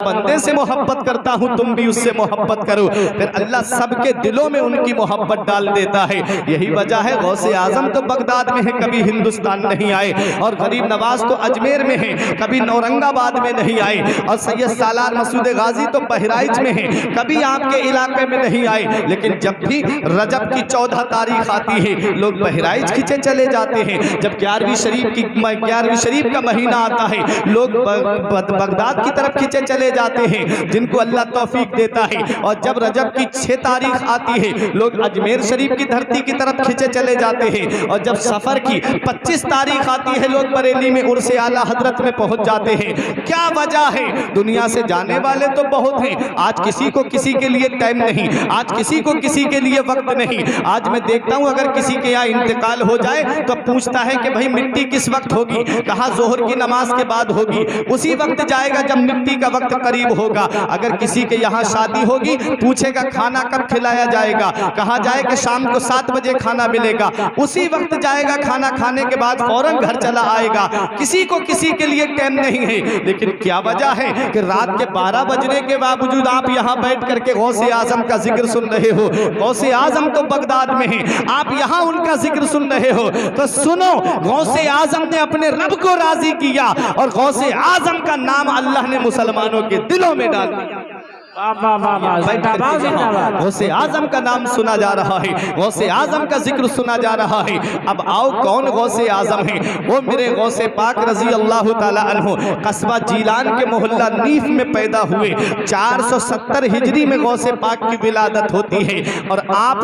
बंदे से मोहब्बत करता हूँ, तुम भी उससे मोहब्बत करो। फिर अल्लाह सबके दिलों में उनकी मोहब्बत डाल देता है। यही वजह है गौसे आजम तो बगदाद में है, कभी हिंदुस्तान नहीं आए, और गरीब नवाज तो अजमेर में है, कभी औरंगाबाद में नहीं आए, और सैयद सालार मसूद गाजी तो बहराइच में है, कभी आपके इलाके में नहीं आए। लेकिन जब भी रजब की 14 तारीख आती है लोग बहराइच खींचे चले जाते हैं। जब 11वीं शरीफ का महीना आता है लोग बगदाद की तरफ खींचे चले जाते हैं, जिनको अल्लाह तौफीक देता है। और जब रजब की 6 तारीख आती है लोग अजमेर शरीफ की धरती की तरफ खींचे चले जाते हैं। और जब सफर की 25 तारीख आती है लोग बरेली में उर्से आला हजरत में पहुंच जाते हैं। क्या वजह है? दुनिया से जाने वाले तो बहुत हैं, आज किसी को किसी के लिए टाइम नहीं, आज किसी को किसी के लिए वक्त नहीं। आज मैं देखता हूं अगर किसी के यहाँ इंतकाल हो जाए तो पूछता है कि भाई मिट्टी किस वक्त होगी, कहा जोहर की नमाज के बाद होगी, उसी वक्त जाएगा जब मिट्टी का वक्त करीब होगा। अगर किसी के यहाँ शादी होगी पूछेगा खाना कब खिलाया जाएगा, कहा जाए कि शाम को 7 बजे खाना मिलेगा, उसी वक्त जाएगा, खाना खाने के बाद फौरन घर चला आएगा। किसी को किसी के लिए टाइम नहीं है। लेकिन क्या वजह है कि रात के 12 बजने के बावजूद आप यहाँ बैठ करके गौसे आजम का जिक्र सुन रहे हो। गौसे आजम तो बगदाद में है, आप यहाँ उनका जिक्र सुन रहे हो, तो सुनो गौसे आजम ने अपने रब को राजी किया और गौसे आजम का नाम अल्लाह ने मुसलमानों के दिलों में डाल दिया। गौसे आजम का नाम सुना जा रहा है, गौसे आजम का जिक्र सुना जा रहा है। अब आओ कौन गौसे आजम है? वो मेरे गौसे पाक रजी अल्लाह ताला अन्हु कस्बा जीलान के मोहल्ला नीफ में पैदा हुए। 470 हिजरी में गौसे पाक की विलादत होती है। और आप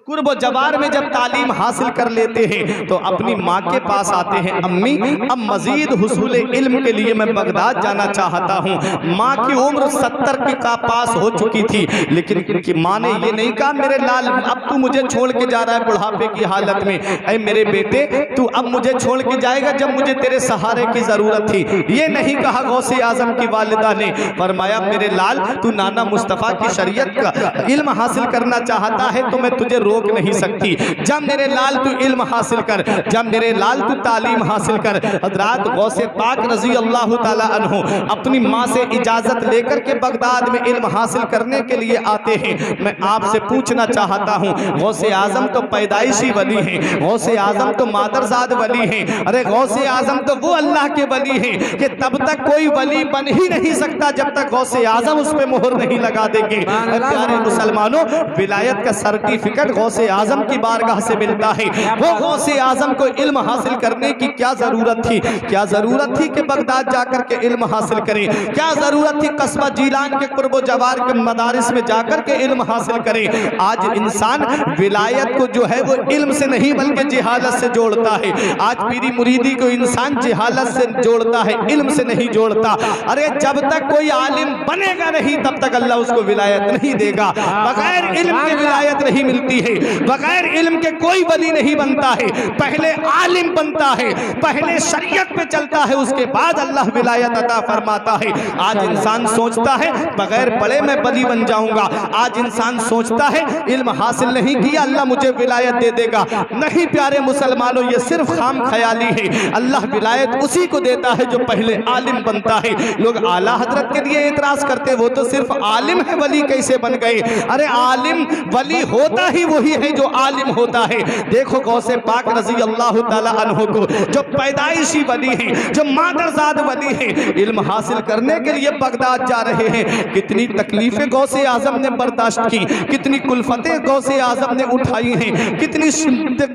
कुर्ब जवार में जब तालीम हासिल कर लेते हैं तो अपनी माँ के पास आते हैं, अम्मी अब मजीद हुसूल इल्म के लिए मैं बगदाद जाना चाहता हूँ। माँ की उम्र 70 के पास हो चुकी थी, लेकिन माँ ने ये नहीं कहा मेरे लाल अब तू मुझे छोड़ के जा रहा है बुढ़ापे की हालत में, अरे मेरे बेटे तू अब मुझे छोड़ के जाएगा जब मुझे तेरे सहारे की जरूरत थी। ये नहीं कहा गौसे आजम की वालिदा ने, फरमाया मेरे लाल तू नाना मुस्तफ़ा की शरीयत का इल्म हासिल करना चाहता है तो मैं तुझे रोक नहीं सकती। जब मेरे लाल तू इल्म हासिल कर, जब मेरे लाल तू तालीम हासिल कर। हज़रात गौसे पाक रजी अल्लाह ताला अन्हु अपनी माँ से इजाजत लेकर के बगदाद में इल्म हासिल करने के लिए आते हैं। मैं आपसे पूछना चाहता हूँ, गौसे आजम तो पैदाइशी वली हैं, गौसे आजम तो मादरजाद वली हैं। अरे गौसे आजम तो वो अल्लाह के वली हैं कि तब तक कोई वली बन ही नहीं सकता जब तक गौसे आजम उस पर मोहर नहीं लगा देंगे। प्यारे मुसलमानों, विलायत का सर्टिफिकेट गौसे आजम की बारगाह से मिलता है। वो गौसे आजम को इल्म हासिल करने की क्या जरूरत थी? क्या जरूरत थी कि बगदाद जाकर के इल्म हासिल करें? क्या जरूरत थी कस्बा जीलान के कुर्बो जवार के मदारिस में जाकर के इल्म हासिल करें? आज इंसान विलायत को जो है वो इल्म से नहीं बल्कि जिहालत से जोड़ता है। आज पीरी मुरीदी को इंसान जिहालत से जोड़ता है, इल्म से नहीं जोड़ता। अरे जब तक कोई आलिम बनेगा नहीं तब तक अल्लाह उसको विलायत नहीं देगा। बगैर इल्म के विलायत नहीं मिलती है, बगैर इल्म के कोई वली नहीं बनता है। पहले आलिम बनता है, पहले शरीयत पे चलता है, उसके बाद अल्लाह विलायत अता फरमाता है। आज इंसान सोचता है बगैर पढ़े मैं वली बन जाऊंगा। आज इंसान सोचता है इल्म हासिल नहीं किया अल्लाह मुझे विलायत दे देगा। नहीं प्यारे मुसलमानों, ये सिर्फ खाम ख्याली है। अल्लाह विलायत उसी को देता है जो पहले आलिम बनता है। लोग आला हजरत के लिए एतराज करते, वो तो सिर्फ आलिम है, वली कैसे बन गए? अरे आलिम वली होता ही वही है जो आलिम होता है। देखो गौसे पाक रजी अल्लाह ताला अन्हु को जो पैदाइशी वली हैं, जो मादरजाद वली हैं, इल्म हासिल करने के लिए बगदाद जा रहे हैं। कितनी तकलीफें गौसे आजम ने बर्दाश्त की, कितनी कुल्फतें गौसे आजम ने उठाई हैं, कितनी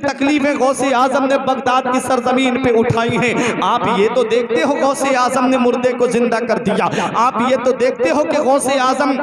तकलीफें गौसे आजम ने बगदाद की सरजमीन पे उठाई हैं। आप ये तो देखते हो गौसे आजम ने मुर्दे को जिंदा कर दिया, आप ये तो देखते हो कि गौसे आजम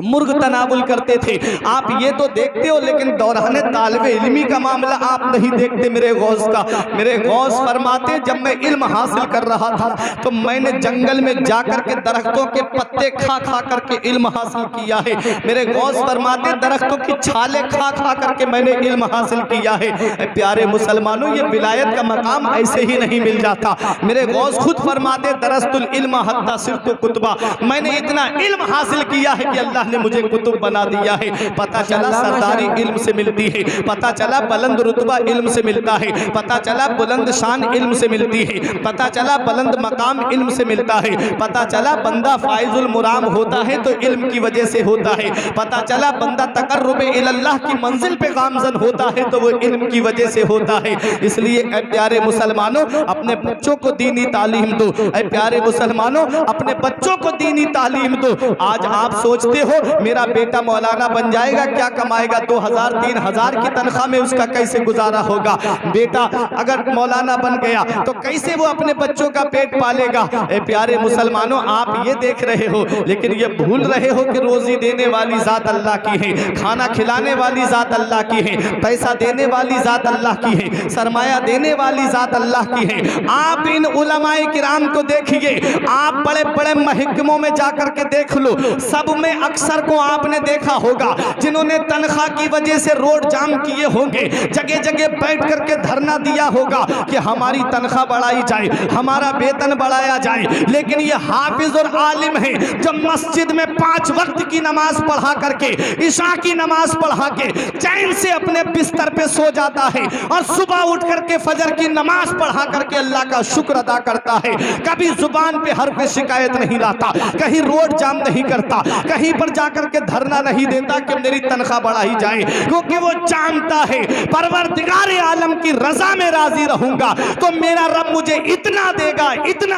मुर्ग तनावुल करते थे, आप ये तो देखते हो, लेकिन दौरान तालिब इल्मी का मामला आप नहीं देखते मेरे गौस का। मेरे गौस फरमाते जब मैं इल्म हासिल कर रहा था तो मैंने जंगल में जाकर के दरख्तों के पत्ते खा खा करके इल्म हासिल किया है। मेरे गौस फरमाते दरख्तों की छाले खा खा करके मैंने इल्म हासिल किया है। प्यारे मुसलमानों, ये विलायत का मकाम ऐसे ही नहीं मिल जाता। मेरे गौस खुद फरमाते दरस्तुल इल्म हत्ता सिरतु कुतबा, मैंने इतना इल्म हासिल किया है कि अल्लाह ने मुझे कुतुब बना दिया है। पता चला सरदारी इल्म इल्म से मिलती है, पता चला बुलंद रुतबा इल्म से मिलता है, पता चला बुलंद शान इल्म से मिलती है, पता चला बुलंद मकाम इल्म से मिलता है, पता चला बंदा फाइजुल मुराम होता है तो इल्म की वजह से होता है, पता चला बंदा तकर्रुब इल्लाह की मंजिल पे गामजन होता है तो वो इल्म की वजह से होता है। इसलिए ऐ प्यारे मुसलमानों, अपने बच्चों को दीनी तालीम दो। ऐ प्यारे मुसलमानों, अपने बच्चों को दीनी तालीम दो। आज आप सोचते हो मेरा बेटा मौलाना बन जाएगा, क्या कमाएगा, 2000-3000 की तनख्वाह में उसका कैसे गुजारा होगा। बेटा अगर मौलाना बन गया तो कैसे वो अपने बच्चों का पेट पालेगा। ऐ प्यारे मुसलमानों, आप ये देख रहे हो लेकिन ये भूल रहे हो कि रोजी देने वाली जात अल्लाह की है, खाना खिलाने वाली जात अल्लाह की है, पैसा देने वाली जात अल्लाह की है, सरमाया देने वाली जात अल्लाह की है। आप इन उलमाए किराम को देखिए, आप बड़े बड़े महकमों में जाकर के देख लो, सब में अक्सर को आपने देखा होगा जिन्होंने तनख्वाह की वजह से रोड जाम किए होंगे, जगह जगह बैठ करके धरना दिया होगा कि हमारी तनख्वाह बढ़ाई जाए, हमारा वेतन बढ़ाया जाए। लेकिन ये हाफिज और आलिम है जो मस्जिद में 5 वक्त की नमाज पढ़ा करके, इशा की नमाज पढ़ा के चैन से अपने बिस्तर पे सो जाता है और सुबह उठ करके फजर की नमाज पढ़ा करके अल्लाह का शुक्र अदा करता है। कभी जुबान पे हर पे शिकायत नहीं लाता, कहीं रोड जाम नहीं करता, कहीं पर जाकर के धरना नहीं देता कि मेरी तनख्वाह बढ़ाई जाए, क्योंकि वो जानता है परवरदिगार आलम की रजा में राजी रहूंगा तो मेरा रब मुझे इतना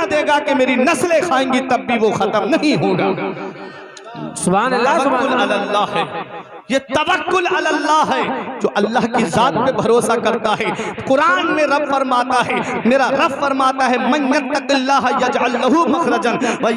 देगा कि मेरी नस्लें खाएंगी तब भी वो खत्म नहीं होगा। सुभान अल्लाह, तवक्कुल अल्लाह है, ये तवक्कुल अल्लाह है जो अल्लाह की जात पे भरोसा करता है। कुरान में रब फरमाता है, मेरा रब फरमाता है, मन यत्तकिल्लाह यजअल लहू मखरजन व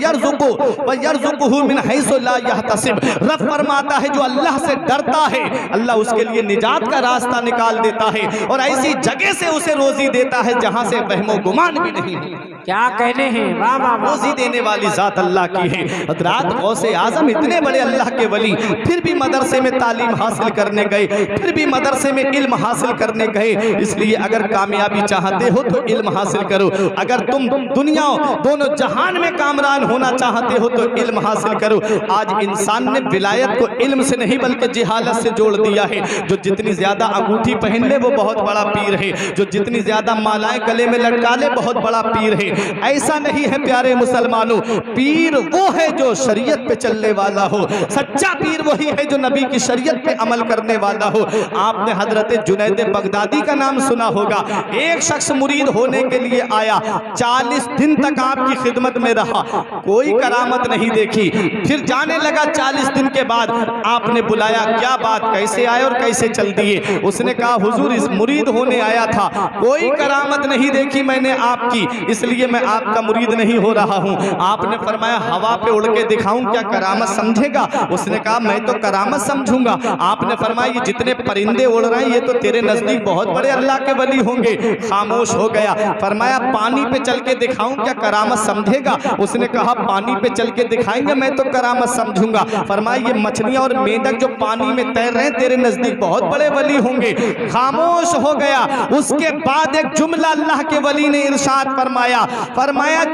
यरज़ुकुहु मिन हैसु ला यहतसिब। रब फरमाता है जो अल्लाह से डरता है अल्लाह उसके लिए निजात का रास्ता निकाल देता है और ऐसी जगह से उसे रोजी देता है जहां से वहमो गुमान भी नहीं। क्या कहने हैं, वाह वाह। रोजी देने वाली जात अल्लाह की है। हज़रात गौसे आजम इतने बड़े अल्लाह के वली फिर भी मदरसे में तालीम हासिल करने गए, फिर भी मदरसे में इल्म हासिल करने गए। इसलिए अगर कामयाबी चाहते हो तो इल्म हासिल करो, अगर तुम दुनिया दोनों जहान में कामरान होना चाहते हो तो इल्म हासिल करो। आज इंसान ने विलायत को इल्म से नहीं बल्कि जिहालत से जोड़ दिया है। जो जितनी ज्यादा अंगूठी पहन ले वो बहुत बड़ा पीर है, जो जितनी ज्यादा मालाएं गले में लटका ले बहुत बड़ा पीर है। ऐसा नहीं है प्यारे मुसलमानों, पीर वो है जो शरीयत पे चलने वाला हो, सच्चा पीर वही है जो नबी की शरीयत पे अमल करने वाला हो। आपने हजरत जुनैद बगदादी का नाम सुना होगा। एक शख्स मुरीद होने के लिए आया, 40 दिन तक आपकी खिदमत में रहा, कोई करामत नहीं देखी। फिर जाने लगा, 40 दिन के बाद आपने बुलाया, क्या बात, कैसे आए और कैसे चल दिए। उसने कहा हुजूर इस मुरीद होने आया था, कोई करामत नहीं देखी मैंने आपकी, इसलिए मैं आपका मुरीद नहीं हो रहा हूँ। आपने फरमाया हवा पे उड़ के दिखाऊं क्या करामत समझेगा? उसने कहा मैं तो करामत समझूंगा। आपने फरमाया ये जितने परिंदे उड़ रहे हैं ये तो तेरे नजदीक बहुत बड़े अल्लाह के वली होंगे। खामोश हो गया। फरमाया पानी पे चल के दिखाऊं क्या करामत समझेगा? उसने कहा पानी पे चल के दिखाएंगे मैं तो करामत समझूंगा। फरमाया ये मछलियां और मेंढक जो पानी में तैर रहे हैं तेरे नजदीक बहुत बड़े वली होंगे। खामोश हो गया। उसके बाद एक जुमला अल्लाह के वली ने इरशाद फरमाया,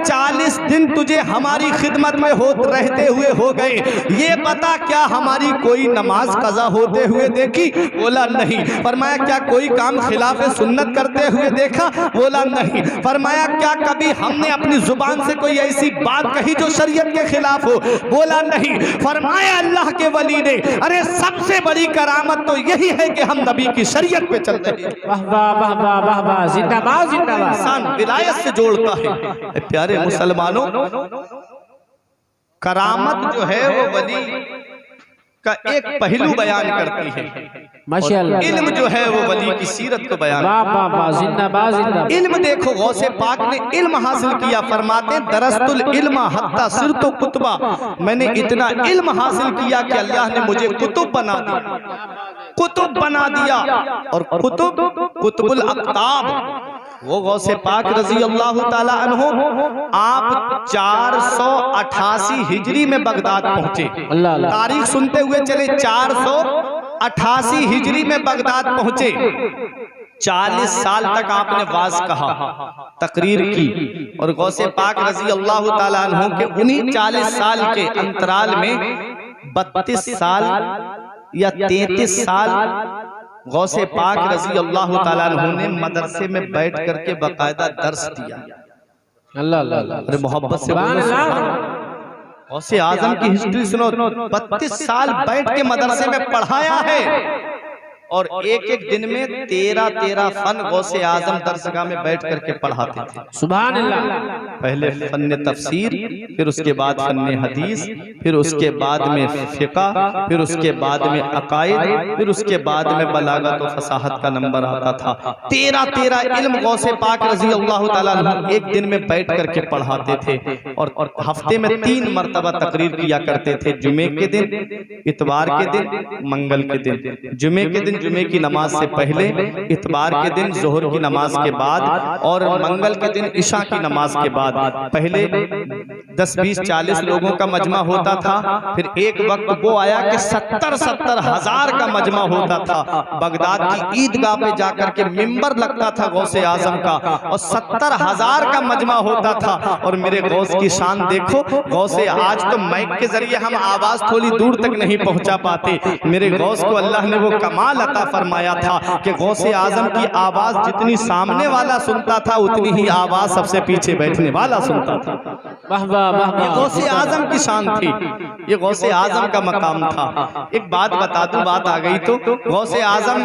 40 दिन तुझे हमारी खिदमत में रहते हुए हो गए, ये बता क्या हमारी कोई नमाज कज़ा होते हुए देखी? बोला नहीं। फरमाया क्या कोई काम खिलाफ सुन्नत करते हुए देखा? बोला नहीं। फरमाया क्या कभी हमने अपनी जुबान से कोई ऐसी बात कही जो शरीयत के खिलाफ हो? बोला नहीं। फरमाया अल्लाह के वली ने, अरे सबसे बड़ी करामत तो यही है कि हम नबी की शरीयत पे चल रहे हैं। वाह वाह वाह वाह वाह, जिंदाबाद जिंदाबाद। इंसान विलायत से जोड़ता है। प्यारे मुसलमानों, करामत जो है वो वली का एक पहलू बयान करती है, माशाअल्लाह। इल्म जो है वो वली की सीरत को बयान। वाह वाह वाह, जिंदाबाद जिंदाबाद। इल्म देखो, गौसे पाक ने इल्म हासिल किया, फरमाते दरस्तुल इल्म हत्ता सिरतो कुतबा, मैंने इतना इल्म हासिल किया कि अल्लाह ने मुझे कुतुब बना दिया, कुतुब बना दिया। और कुतुब कुतुबुल अक़ताब, वो गौसे पाक रजी अल्लाह ताला अन्हु आप 488 हिजरी में बगदाद पहुंचे। तारीख सुनते हुए चले, 488 हिजरी में बगदाद पहुंचे। 40 साल तक आपने वाज कहा, तकरीर की, और गौसे पाक रजी अल्लाह ताला अन्हु के उन्हीं 40 साल के अंतराल में 32 साल या 33 साल गौसे पाक रजी अल्लाह ताला अन्हु ने मदरसे में बैठ करके बाकायदा दर्स दिया। अल्लाह अल्लाह अरे मोहब्बत से सुभान बोलो अल्लाह। सुभान अल्लाह। गौसे आजम की हिस्ट्री सुनो, 32 साल बैठ के मदरसे में पढ़ाया है और एक एक दिन में 13 फन गौसे आजम दरसगाह में बैठ करके पढ़ाते थे। सुभान अल्लाह। पहले फन्ने तफसीर, फिर उसके बाद फन्ने हदीस, फिर उसके बाद में फिका, फिर उसके बाद में अकायद, फिर उसके बाद में बलागत और फसाहत का नंबर आता था। 13 इल्म गौसे पाक रजी अल्लाह ताला अन्हु एक दिन में बैठ करके पढ़ाते थे और हफ्ते में 3 मरतबा तकरीर किया करते थे। जुमे के दिन, इतवार के दिन, मंगल के दिन। जुमे के दिन जुमे की नमाज से पहले, इतवार के दिन जोहर की नमाज के बाद और मंगल के दिन इशा की नमाज के बाद। पहले 10, 20, 40 लोगों का मजमा होता था, फिर एक वक्त वो आया कि 70 हजार का मजमा होता था। बगदाद की ईदगाह पे जाकर के मिंबर लगता था गौसे आजम का और 70 हजार का मजमा होता था। और मेरे गौस की शान देखो, गौसे आज तो माइक के जरिए हम आवाज थोड़ी दूर तक नहीं पहुंचा पाते। मेरे गौस को अल्लाह ने वो कमाल अता फरमाया था कि गौसे आजम की आवाज जितनी सामने वाला सुनता था उतनी ही आवाज सबसे पीछे बैठने वाला सुनता था। वाह वाह वाह ये गौसे आजम की शान थी, ये गौसे आजम का मकाम था। एक बात बता दूं, बात आ गई तो गौसे आजम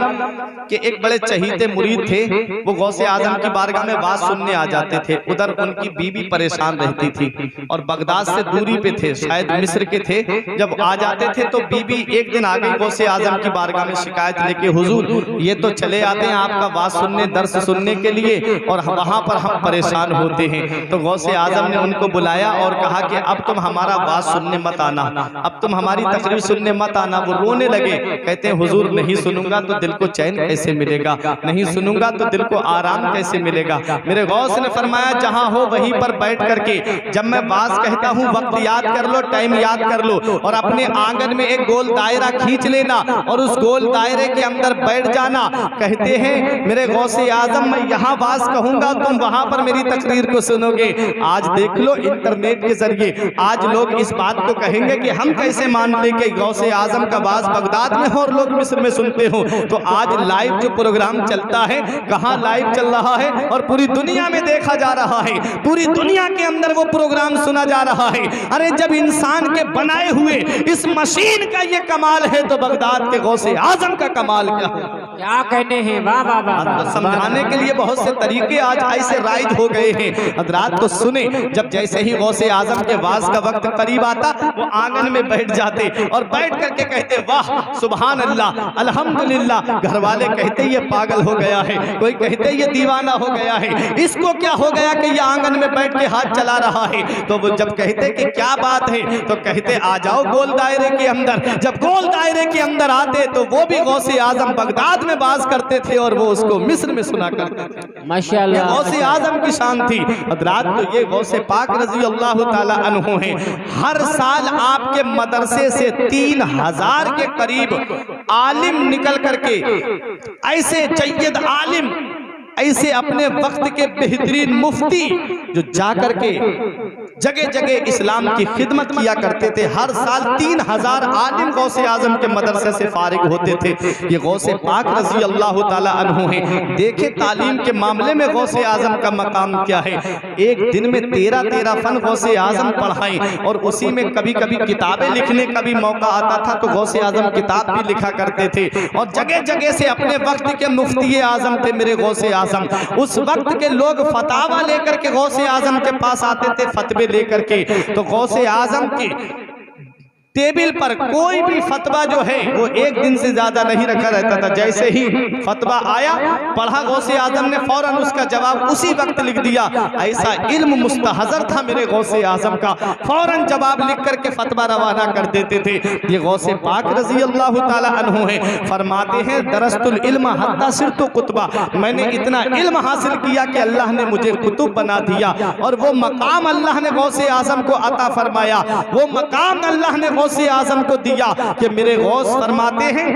के एक बड़े चहीते मुरीद थे, वो गौसे आजम की बारगाह में बात सुनने आ जाते थे। उधर उनकी बीवी परेशान रहती थी और बगदाद से दूरी पे थे, शायद मिस्र के थे। जब आ जाते थे तो बीबी एक दिन आ गई गौसे आजम की बारगाह में शिकायत लेके, हुजूर ये तो चले आते हैं आपका बात सुनने, दर्स सुनने के लिए और वहां पर हम परेशान होते हैं। तो गौसे आजम ने उनको बुलाया और कहा कि अब तुम हमारा बात सुनने मत आना, अब तुम हमारी तकरीर सुनने मत आना। वो रोने लगे, कहते हैं हुजूर नहीं सुनूंगा तो दिल को चैन कैसे मिलेगा, नहीं सुनूंगा तो दिल को आराम कैसे मिलेगा। मेरे गौस ने फरमाया जहां हो वहीं पर बैठ करके जब मैं बात कहता हूं वक्त याद कर लो, टाइम याद कर लो और अपने आंगन में एक गोल दायरा खींच लेना और उस गोल दायरे के अंदर बैठ जाना। कहते हैं मेरे गौसे आजम मैं यहाँ बात कहूंगा, तुम वहां पर मेरी तकरीर को सुनोगे। आज देख लो इंटरनेट के जरिए आज लोग इस बात को कहेंगे कि हम कैसे मान लें कि गौसे आजम का बात बगदाद में हो और लोग मिस्र में सुनते हो। तो आज लाइव जो प्रोग्राम चलता है, कहाँ लाइव चल रहा है और पूरी दुनिया में देखा जा रहा है, पूरी दुनिया के अंदर वो प्रोग्राम सुना जा रहा है। अरे जब इंसान के बनाए हुए इस मशीन का ये कमाल है तो बगदाद के गौसे आजम का कमाल क्या है? क्या कहने हैं, वाह वाह वाह। समझाने के लिए बहुत से तरीके आज ऐसे राइज हो गए हैं। हजरात तो सुने, जब जैसे ही गौसे आजम के वाज का वक्त करीब आता वो आंगन में बैठ जाते और बैठ करके कहते वाह सुभान अल्लाह अल्हम्दुलिल्लाह। घर वाले कहते ये पागल हो गया है, कोई कहते ये दीवाना हो गया है, इसको क्या हो गया कि ये आंगन में बैठ के हाथ चला रहा है। तो वो जब कहते कि क्या बात है तो कहते आ जाओ गोल दायरे के अंदर। जब गोल दायरे के अंदर आते तो वो भी गौसे आजम बगदाद में बात करते थे और वो उसको मिस्र में सुना करते थे। माशाअल्लाह, गौसे आजम की शान थी। हजरात तो ये गौसे पाक रजी अल्लाह ताला अन्हु हैं। हर साल आपके मदरसे से 3000 के करीब आलिम निकल करके, ऐसे जय्यद आलिम, ऐसे अपने वक्त के बेहतरीन मुफ्ती जो जाकर के जगह जगह इस्लाम की खिदमत किया करते थे। हर साल 3000 आलिम गौसे आजम के मदरसे से फारिग होते थे। ये गौसे पाक रजी अल्लाह ताला अन्हु हैं। देखे तालीम के मामले में गौसे आजम का मकाम क्या है। एक दिन में 13 फन गौसे आजम पढ़ाए और उसी में कभी कभी किताबें लिखने का भी मौका आता था तो गौसे आजम किताब भी लिखा करते थे। और जगह जगह से अपने वक्त के मुफ्ती आजम थे मेरे गौसे आजम। उस वक्त के लोग फतावा लेकर के गौसे आजम के पास आते थे, फतवे लेकर के। तो गौसे आजम की टेबल पर कोई भी फतवा जो है वो एक दिन से ज्यादा नहीं रखा रहता था। जैसे ही फतवा आया पढ़ा गौसे आजम ने फौरन उसका जवाब उसी वक्त लिख दिया। ऐसा इल्म मुस्तहज़र था मेरे गौसे आजम का, फौरन जवाब लिख करके फतवा रवाना कर देते थे। ये गौसे पाक रजी अल्लाह ताला अन्हु हैं। फरमाते हैं दरस्तुल इल्म हत्ता सिरतु कुतबा, मैंने इतना इल्म हासिल किया कि अल्लाह ने मुझे कुतुब बना दिया। और वो मकाम अल्लाह ने गौसे आजम को अता फरमाया, वो मकाम अल्लाह ने गौसे आजम को दिया कि मेरे गौस फरमाते हैं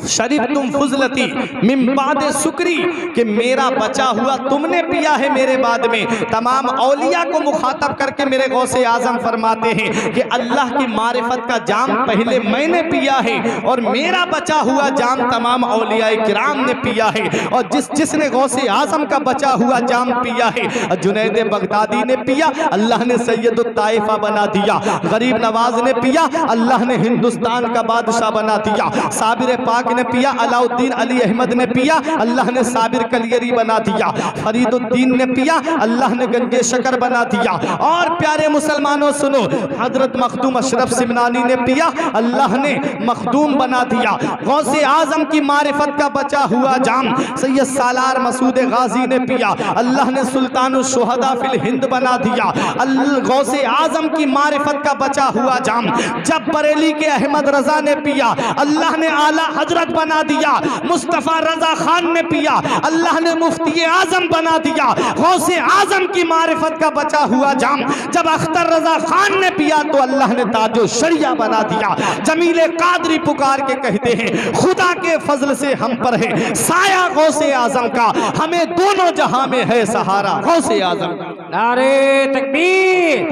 शरीफ तुम फुजलती मिन बाद शुक्री, कि मेरा बचा हुआ तुमने पिया है मेरे बाद में। तमाम औलिया को मुखातब करके मेरे गौसे आजम फरमाते हैं कि अल्लाह की मारिफत का जाम पहले मैंने पिया है और मेरा बचा हुआ जाम तमाम औलिया किराम ने पिया है। और जिसने गौसे आजम का बचा हुआ जाम पिया है, जुनैद बगदादी ने पिया, अल्लाह ने सैयदुत ताइफा बना दिया। गरीब नवाज ने पिया, अल्लाह ने हिंदुस्तान का बादशाह बना दिया। साबिर पाक ने पिया, अलाउद्दीन अली अहमद ने पिया, अल्लाह ने साबिर कलियरी बना दिया। फरीदुद्दीन ने पिया, अल्लाह ने गंजे शकर बना दिया। और प्यारे मुसलमानों सुनो, हजरत मखदूम अशरफ सिमनानी ने पिया, अल्लाह ने मखदूम बना दिया। गौसे आजम की मारिफत का बचा हुआ जाम सैयद सालार मसूद गाजी ने पिया, अल्लाह ने सुल्तानुल शुहदा फिल हिंद बना दिया। गौसे आजम की मारिफत का बचा हुआ जाम जब बरेली के अहमद रजा ने पिया, अल्लाह ने आला हजरत बना दिया। मुस्तफा रजा खान ने पिया, अल्लाह ने मुफ्ती आजम बना दिया। गौसे आजम की मारिफत का बचा हुआ जाम जब अख्तर रजा खान ने पिया तो अल्लाह ने ताजो शरिया बना दिया। जमीले कादरी पुकार के कहते हैं, खुदा के फजल से हम पर है साया गौसे आजम का, हमें दोनों जहां में है सहारा गौसे आजम का। नारे तकबीर,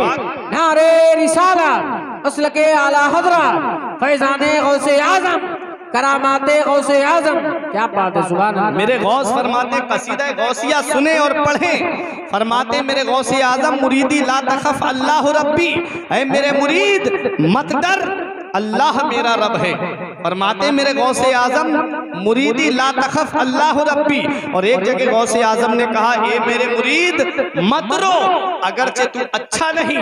नारे रिसालत, असलके आला हजरत, फैजाने गौसे आजम, करामाते गौसे आजम। क्या बात है, सुभान अल्लाह। मेरे गौस फरमाते कसीदा गौसिया सुने और पढ़ें। फरमाते मेरे गौसे आजम, मुरीदी ला तखफ अल्लाह रब्बी, ऐ मेरे मुरीद मत डर, अल्लाह मेरा रब है। फरमाते मेरे गौसे आजम, मुरीदी ला तखफ अल्लाह रब्बी। और एक जगह गौसे आजम ने कहा, ए मेरे मुरीद मत रो, अगरचे तू अच्छा नहीं,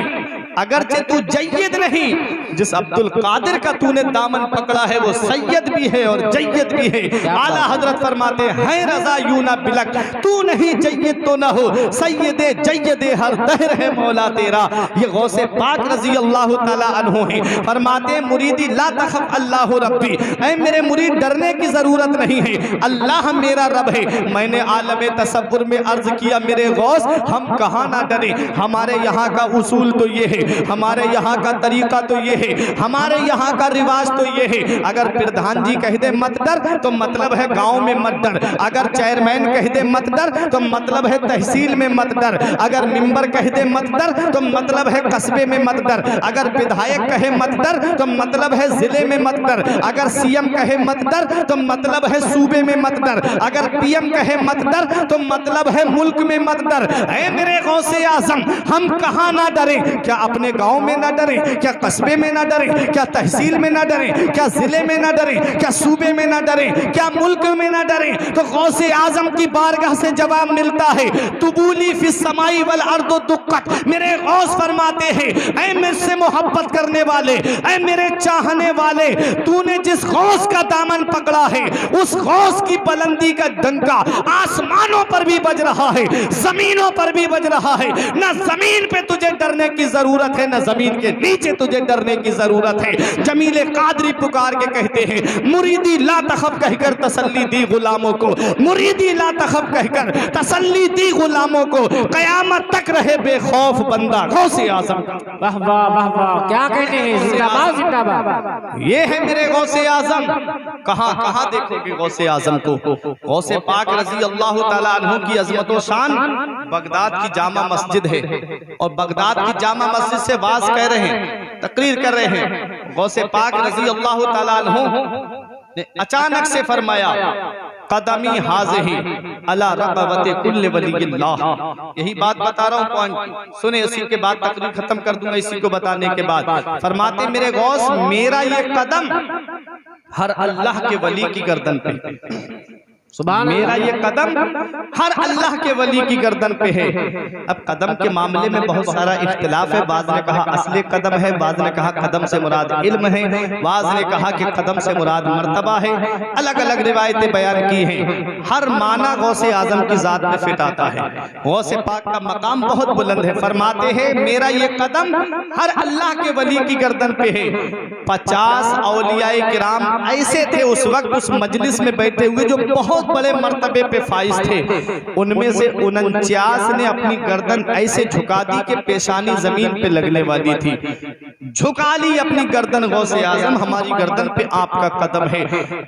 अगरचे तू जय्यद नहीं, जिस अब्दुल कादिर का तूने दामन पकड़ा है वो सैयद भी है और जय्यद भी है। आला हजरत फरमाते हैं, रजा यूं ना बिलक, तू नहीं जय्यद तो ना हो, सैयदे जय्यदे हर दहर है मौला तेरा। ये गौसे पाक रजी अल्लाह ताला अन्हु है। फरमाते मुरीदी ला तखफ अल्लाह रब्बी, ऐ मेरे मुरीद डरने की जरूरत नहीं है, अल्लाह मेरा रब है। मैंने आलम तसव्वुर में अर्ज किया, मेरे गौस हम कहाँ ना डरे, हमारे यहाँ का उसूल तो ये है, हमारे यहाँ का तरीका तो ये है, हमारे यहाँ का रिवाज तो ये है। अगर प्रधान जी कह दे मत डर तो मतलब है गांव में मत डर, अगर चेयरमैन कह दे मत डर तो मतलब है तहसील में मत डर, अगर मेंबर कह दे मत डर तो मतलब है कस्बे में मत डर, अगर विधायक कहे मत डर तो मतलब है जिले में मत डर, अगर सीएम कहे मत डर तो मतलब है सूबे में मत डर, अगर पीएम कहे मत डर तो मतलब है मुल्क में मत डर। ऐ मेरे गौसे आजम, हम कहाँ ना डरे, क्या अपने गांव में ना डरे, क्या कस्बे में ना डरे, क्या तहसील में ना डरे, क्या जिले में ना डरे, क्या सूबे में ना डरे, क्या मुल्क में ना डरे। तो गौसे आजम की बारगाह से जवाब मिलता है, तुबूली फिस समाई वल अर्दो दुक्कत। मेरे गौस फरमाते हैं, ऐ मुझसे मोहब्बत करने वाले, ऐ मेरे चाहने वाले, तूने जिस गौस का दामन पकड़ा है उस गौस की बुलंदी का डंका आसमानों पर भी बज रहा है, जमीनों पर भी बज रहा है। न जमीन पे तुझे डरने की जरूरत है, न जमीन के नीचे तुझे डरने की जरूरत है। जमीले कादरी पुकार के कहते हैं, मुरीदी ला तखफ कहकर तसल्ली दी गुलामों को, मुरीदी ला तखफ कहकर तसल्ली दी गुलामों को, कयामत तक रहे बेखौफ बंदा गौसे आजम। वाह वाह वाह वाह, क्या कहते हैं, जिंदाबाद जिंदाबाद। ये है मेरे गौसे आजम। कहाँ कहाँ देखोगे गौसे आजम को। गौसे पाक रजी अल्लाह ताला अन्हु की अजमत व शान बगदाद की जामा मस्जिद है, और बगदाद की जामा मस्जिद से वाज कह रहे हैं, तकरीर कर रहे हैं। गौसे पाक रजी अल्लाह ताला अन्हु ने अचानक से फरमाया, कदमी हाज़िही अला रबवते कुल्ले वलियल्लाह। यही बात बता रहा हूँ, पॉइंट सुने, इसी के बाद तकरीर खत्म कर दूंगा। इसी को बताने के बाद फरमाते मेरे गौस, मेरा ये कदम हर अल्लाह के वली की गर्दन पे, मेरा ये कदम हर अल्लाह के वली की गर्दन पे है। अब कदम के मामले में बहुत सारा इख्तिलाफ है। बाज़ ने कहा असले कदम है, बाज़ ने कहा कदम से मुराद इल्म है, बाज़ ने कहा कि कदम से मुराद मर्तबा है। अलग अलग रिवायतें बयान की हैं। हर माना गौसे आजम की जात में फिट आता है। गौसे पाक का मकाम बहुत बुलंद है। फरमाते हैं मेरा ये कदम हर अल्लाह के वली की गर्दन पे है। 50 औलियाए किराम ऐसे थे उस वक्त उस मजलिस में बैठे हुए जो बहुत बहुत बड़े मर्तबे पे फाइज थे। उनमें से 49 ने अपनी गर्दन ऐसे झुका दी कि पेशानी जमीन पे लगने वाली थी। झुका ली अपनी गर्दन, गौसे आजम हमारी गर्दन पे आपका कदम है।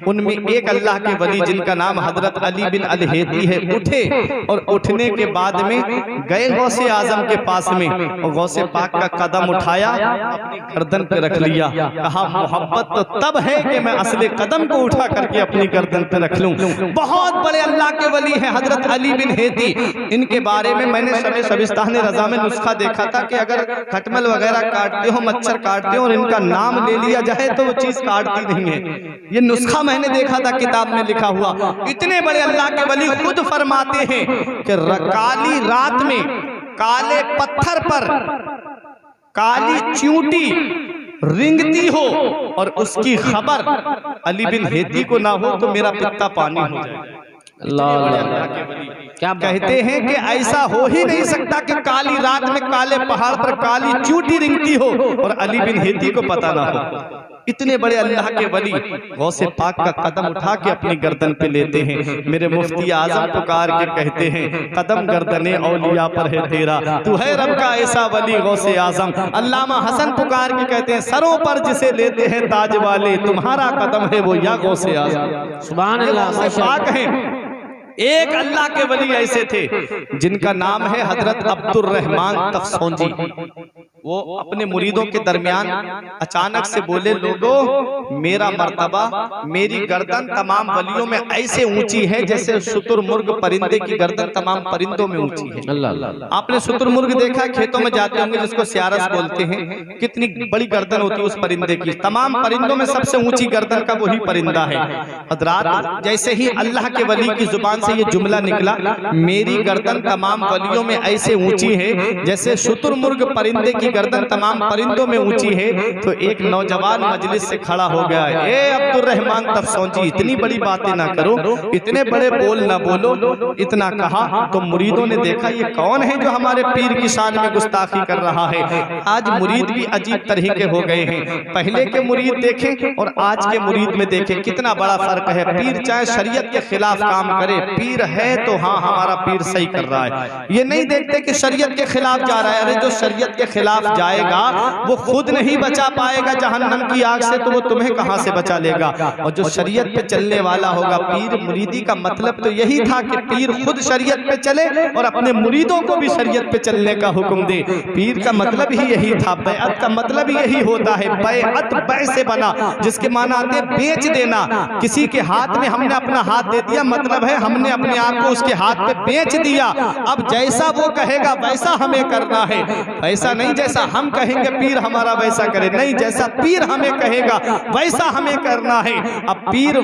उनमें एक अल्लाह के वली जिनका नाम हजरत अली बिन अल-हेती है, उठे और उठने के बाद में गए गौसे आजम के पास में और गौसे पाक का कदम उठाया, अपनी गर्दन पे रख लिया। कहा मोहब्बत तो तब है कि मैं असले कदम को उठा करके अपनी गर्दन पे रख लूं। बहुत बड़े अल्लाह के वली हैं हजरत अली बिन हेती। इनके बारे में मैंने शबिस्तान रज़ा में नुस्खा देखा था कि अगर खटमल वगैरह काटते हो, मच्छर काटते हो और इनका नाम ले लिया जाए तो वो चीज काटती नहीं है। ये नुस्खा मैंने देखा था किताब में लिखा हुआ। इतने बड़े अल्लाह के वली खुद फरमाते हैं कि काली रात में काले पत्थर पर काली चींटी रिंगती हो और उसकी खबर अली बिन हेती को ना हो तो मेरा पित्ता पानी हो जाए। क्या कहते हैं कि ऐसा हो ही नहीं सकता कि काली रात में काले पहाड़ पर काली चींटी रिंगती हो और अली बिन हेती को पता ना हो। इतने बड़े अल्लाह के वली गौसे पाक का कदम उठा के अपनी गर्दन पे लेते हैं। मेरे मुफ्ती आजम पुकार के कहते हैं कदम गर्दने औलिया पर है तेरा, तू है रब का ऐसा वली गौसे आजम। अल्लामा हसन पुकार के कहते हैं सरों पर जिसे लेते हैं ताज वाले, तुम्हारा कदम है वो या गौसे आजम। सुभान अल्लाह। पाक है एक अल्लाह के वली ऐसे थे जिनका नाम है हजरत अब्दुर रहमान तफसोंजी। वो अपने मुरीदों के दरमियान अचानक से बोले, लोगों मेरा मर्तबा, मेरी गर्दन तमाम वलियों में ऐसे ऊंची है जैसे शुतुरमुर्ग परिंदे की गर्दन तमाम परिंदों में ऊंची है। अल्लाह। आपने शुतुरमुर्ग देखा, खेतों में जाते होंगे जिसको सियारस बोलते हैं, कितनी बड़ी गर्दन होती है उस परिंदे की। तमाम परिंदों में सबसे ऊंची गर्दन का वही परिंदा है। हज़रात जैसे ही अल्लाह के वली की जुबान से ये जुमला निकला, मेरी गर्दन तमाम वलियों में ऐसे ऊंची है जैसे शुतुरमुर्ग परिंदे की गर्दन तमाम परिंदों में ऊंची है, तो एक नौजवान मजलिस से खड़ा हो गया, ए अब्दुर रहमान तफसोंजी इतनी बड़ी बातें ना करो, इतने बड़े बोल ना बोलो। इतना कहा तो मुरीदों ने देखा ये कौन है जो हमारे पीर की शान में गुस्ताखी कर रहा है। आज मुरीद भी अजीब तरह के हो गए हैं। पहले के मुरीद देखें और आज के मुरीद में देखें कितना बड़ा फर्क है। पीर चाहे शरीयत के खिलाफ काम करे, पीर है तो हाँ हमारा पीर सही कर रहा है। ये नहीं देखते कि शरीयत के खिलाफ जा रहा है। अरे जो शरीयत के खिलाफ जाएगा वो खुद नहीं बचा पाएगा जहन्नम की आग से, तो वो तुम्हें कहां से बचा लेगा। और जो शरीयत पे चलने वाला होगा, पीर मुरीदी का मतलब तो यही था कि पीर खुद शरीयत पे चले और अपने मुरीदों को भी शरीयत पे चलने का हुक्म दे। पीर का मतलब ही यही था। बैअत का मतलब यही होता है। बैअत बै से बना, जिसके माना आते बेच देना। किसी के हाथ में हमने अपना हाथ दे दिया, मतलब है हमने अपने आप को उसके हाथ पे बेच दिया। अब जैसा वो कहेगा वैसा हमें करना है, वैसा नहीं जैसा हम कहेंगे पीर हमारा वैसा करे, नहीं जैसा पीर हमें कहेगा वैसा हमें करना है। अब पीर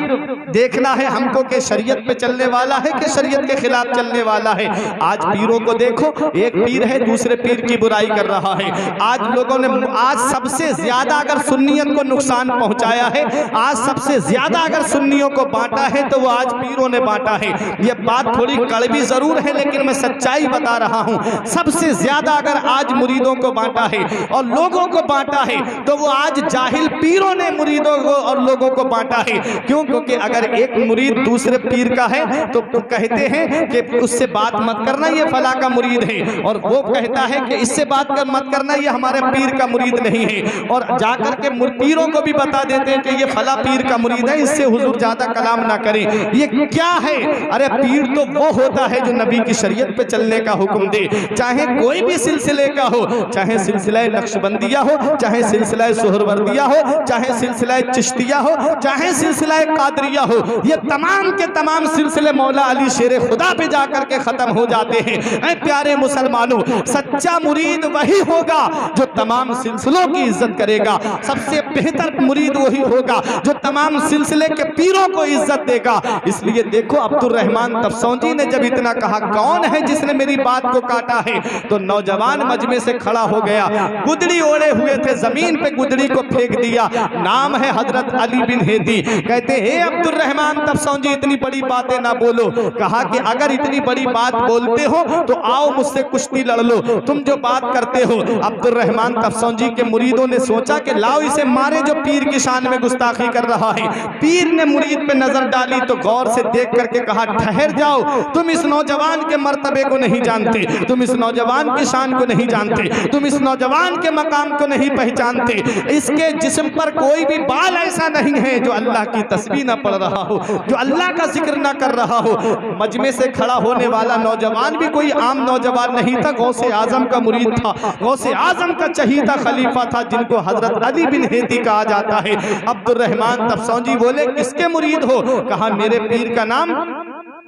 देखना है हमको कि शरीयत पे चलने वाला है कि शरीयत के खिलाफ चलने वाला है। आज पीरों को देखो, एक पीर है दूसरे पीर की बुराई कर रहा है। आज लोगों ने आज सबसे ज्यादा अगर सुन्नियत को नुकसान पहुंचाया है, आज सबसे ज्यादा अगर सुन्नियों को बांटा है तो वो आज पीरों ने बांटा है। ये बात थोड़ी कड़वी जरूर है लेकिन मैं सच्चाई बता रहा हूं। सबसे ज्यादा अगर आज मुरीदों को बांटा है और लोगों को बांटा है तो वो आज जाहिल पीरों ने मुरीदों को और लोगों को बांटा है। क्यों? क्योंकि अगर एक मुरीद दूसरे पीर का है तो कहते हैं कि उससे बात मत करना, ये फला का मुरीद है, और वो कहता है कि इससे बात मत करना, ये हमारे पीर का मुरीद नहीं है। और जाकर के पीरों को भी बता देते हैं कि ये फला पीर का मुरीद है, इससे हुजूर ज्यादा कलाम ना करें। ये क्या है? अरे पीर तो वो होता है जो नबी की शरीयत पे चलने का हुक्म दे, चाहे कोई भी सिलसिले का हो, चाहे सिलसिला नक्शबंदिया हो, चाहे सिलसिला सुहरवर्दिया हो, चाहे सिलसिला चिश्तिया हो, चाहे सिलसिला कादरिया हो। ये तमाम के तमाम सिलसिले मौला अली शेर खुदा पे जाकर के खत्म हो जाते हैं। ऐ प्यारे मुसलमानों, सच्चा मुरीद वही होगा जो तमाम सिलसिलों की इज्जत करेगा। सबसे बेहतर मुरीद वही होगा जो तमाम सिलसिले के पीरों को इज्जत देगा। इसलिए देखो अब्दुर रहमान तफसोंजी ने जब इतना कहा कौन है जिसने मेरी बात को काटा है, तो नौजवान मजमे से खड़ा हो गया। गुदड़ी ओढ़े हुए थे, जमीन पे गुदड़ी को फेंक दिया। नाम है हजरत अली बिन हेदी। कहते हे अब्दुल रहमान तफसौंजी इतनी बड़ी बातें ना बोलो। कहा कि अगर इतनी बड़ी बात बोलते हो तो आओ मुझसे कुश्ती लड़ लो, तुम जो बात करते हो। अब्दुल रहमान तफसौंजी के मुरीदों ने सोचा कि लाओ इसे मारे जो पीर की शान में गुस्ताखी कर रहा है। पीर ने मुरीद पे नजर डाली तो गौर से देख करके कहा ठहर जाओ, तुम इस नौजवान के मर्तबे को नहीं जानते, तुम इस नौजवान की शान को नहीं जानते, तुम इस नौजवान के मकाम को नहीं पहचानते। इसके जिस्म पर कोई भी बाल ऐसा नहीं है जो अल्लाह की तस्बीह ना पढ़ रहा हो, जो अल्लाह का जिक्र ना कर रहा हो। मजमे से खड़ा होने वाला नौजवान भी कोई आम नौजवान नहीं था, गौसे आजम का मुरीद था, गौसे आजम का चहीता खलीफा था, जिनको हजरत अली बिन हेदी कहा जाता है। अब्दुल रहमान तफसौंजी बोले किसके मुरीद हो? कहा मेरे पीर का नाम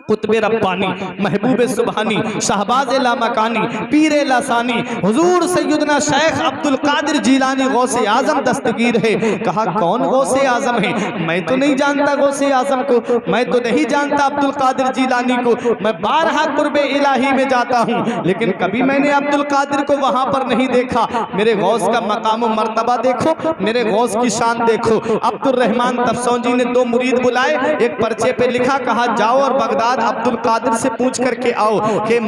कुतबे रब्बानी, महबूब सुबहानी, शहबाज लामकानी, पीर लासानी, हुजूर सैयदना शेख अब्दुल कादिर जिलानी गौसे आजम दस्तगीर है। कहा कौन गौसे आजम है? मैं तो नहीं जानता गौसे आजम को, मैं तो नहीं जानता अब्दुल कादिर जिलानी को। मैं बारहा कुर्बे इलाही में जाता हूँ, लेकिन कभी मैंने अब्दुल कादिर को वहां पर नहीं देखा। मेरे गौस का मकाम मर्तबा देखो, मेरे गौस की शान देखो। अब्दुल रहमान तफसौंजी ने दो मुरीद बुलाए, एक पर्चे पे लिखा, कहा जाओ और बगदाद अब्दुल कादिर से पूछ करके आओ कि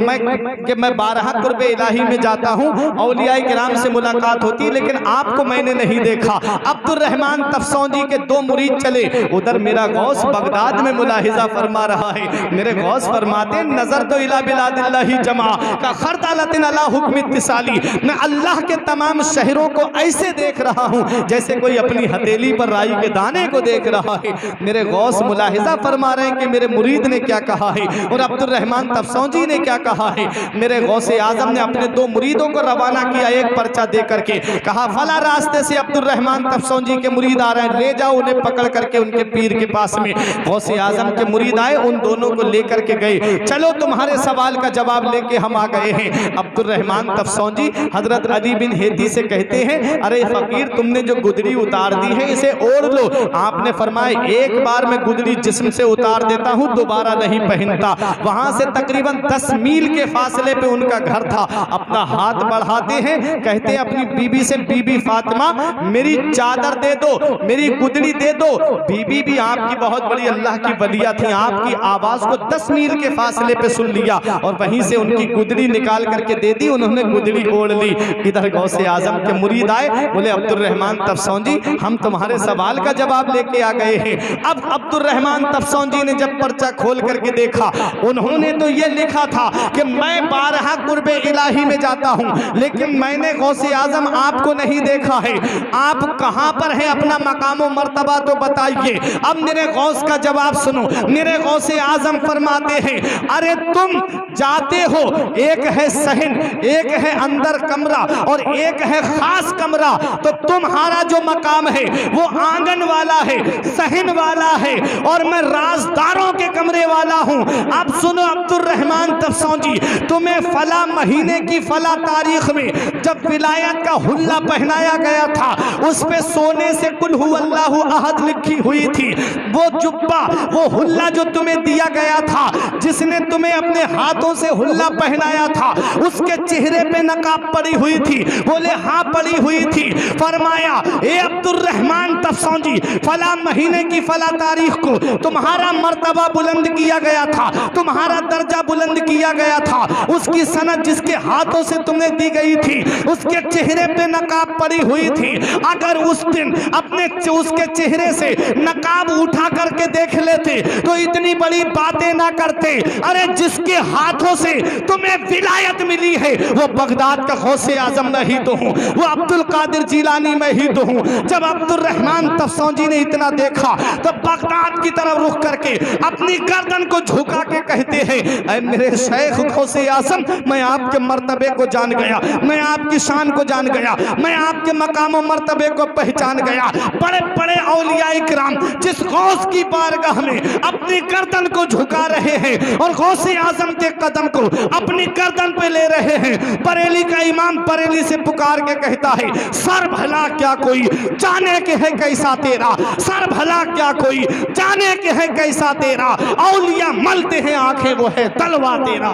मैं बारहा कुर्बे इलाही में जाता हूँ, औलिया किराम से मुलाकात होती, लेकिन आपको मैंने नहीं देखा। अब्दुल रहमान तफसौंजी के दो मुरीद चले, उधर मेरा गौस बगदाद में मुलाहिजा फरमा रहा है। मेरे गौस फरमाते नजर तो इला बिलादिल्लाही जमा का खरदालतिन अला हुक्म इत्तिसाली, मैं अल्लाह के तमाम शहरों को ऐसे देख रहा हूँ जैसे कोई अपनी हथेली पर राई के दाने को देख रहा है। मेरे गौस मुलाहिजा फरमा रहे हैं कि मेरे मुरीद ने क्या कहा है और अब्दुल रहमान तफसौंजी ने क्या कहा है। मेरे गौसे आजम ने अपने दो मुरीदों को रवाना किया, एक पर्चा दे करके कहा फला रास्ते से अब्दुल रहमान तफसौंजी के मुरीद आ रहे हैं, ले जाओ उन्हें पकड़ करके उनके पीर के पास में। गौसे आजम के मुरीद आए, उन दोनों को लेकर के गए। चलो तुम्हारे सवाल का जवाब लेके हम आ गए हैं। अब्दुल रहमान तफसौंजी हजरत अली बिन हेदी से कहते हैं अरे फकीर तुमने जो गुदड़ी उतार दी है इसे ओढ़ लो। आपने फरमाया एक बार मैं गुदड़ी जिस्म से उतार देता हूँ, दोबारा नहीं पहनता। वहां से तकरीबन 10 मील के फासले पे उनका घर था। अपना हाथ बढ़ाते हैं, कहते हैं अपनी बीबी से बीबी फातिमा मेरी चादर दे दो, मेरी गुदड़ी दे दो। बीबी भी आपकी बहुत बड़ी अल्लाह की वलिया थी, आपकी आवाज को 10 मील के फासले पे सुन लिया और वहीं से उनकी गुदड़ी निकाल करके दे दी, उन्होंने गुदड़ी ओढ़ ली। इधर गौसे आजम के मुरीद आए, बोले अब्दुल रहमान तफसौंजी हम तुम्हारे सवाल का जवाब लेके आ गए हैं। अब अब्दुल रहमान तफसौंजी ने जब पर्चा खोल करके देखा, उन्होंने तो ये लिखा था कि मैं बारहा कुर्बे इलाही में जाता हूं, लेकिन मैंने गौसे आजम आपको नहीं देखा है। आप कहां पर हैं? अपना मकाम व मर्तबा तो बताइए। अब मेरे गौस का जवाब सुनो। मेरे गौसे आजम फरमाते हैं अरे तुम जाते हो, एक है सहन, एक है अंदर कमरा और एक है खास कमरा, तो तुम्हारा जो मकाम है वो आंगन वाला है, सहन वाला है और मैं राजदारों के कमरे वाला हूं। अब सुनो अब्दुल रहमान तफसौंजी, तुम्हें फला महीने की फला तारीख में जब विलायत का हुल्ला पहनाया गया था, उस पे सोने से कुल हु अल्लाहु अहद लिखी हुई थी। वो जुब्बा, वो हुल्ला जो तुम्हें दिया गया था, जिसने तुम्हें अपने हाथों से हुल्ला पहनाया था, उसके चेहरे पे नकाब पड़ी हुई थी। बोले हाँ पड़ी हुई थी। फरमाया ए अब्दुल रहमान तफसौंजी, फला महीने की फला तारीख को तुम्हारा मर्तबा बुलंद किया गया था, तुम्हारा दर्जा बुलंद किया गया था। उसकी सनद जिसके हाथों से तुम्हें दी गई थी, उसके चेहरे पे नकाब पड़ी हुई थी। अगर उस दिन अपने उसके चेहरे से नकाब उठा करके देख लेते तो इतनी बड़ी बातें ना करते। अरे जिसके हाथों से तुम्हें विलायत मिली है वो बगदाद का गौसे आजम मैं ही तो हूँ, वो अब्दुल कादिर जिलानी मैं ही तो हूँ। जब अब्दुल रहमान तफसौंजी ने इतना देखा तो बगदाद की तरफ रुख करके अपनी गर्दन को झुका के कहते हैं ऐ मेरे शेख गौसे आजम, मैं आपके मर्तबे को जान गया, मैं आपकी शान को जान गया, मैं आपके मकाम मर्तबे को पहचान गया। बड़े बड़े औलियाए किराम जिस गौस की बारगाह में अपनी गर्दन को झुका रहे हैं और गौसे आजम के कदम को अपनी गर्दन पे ले रहे हैं, बरेली का इमाम बरेली से पुकार के कहता है सर भला क्या कोई जाने के है कैसा तेरा, सर भला क्या कोई जाने के है कैसा तेरा, औलिया मलते हैं आंखें वो है तलवा तेरा।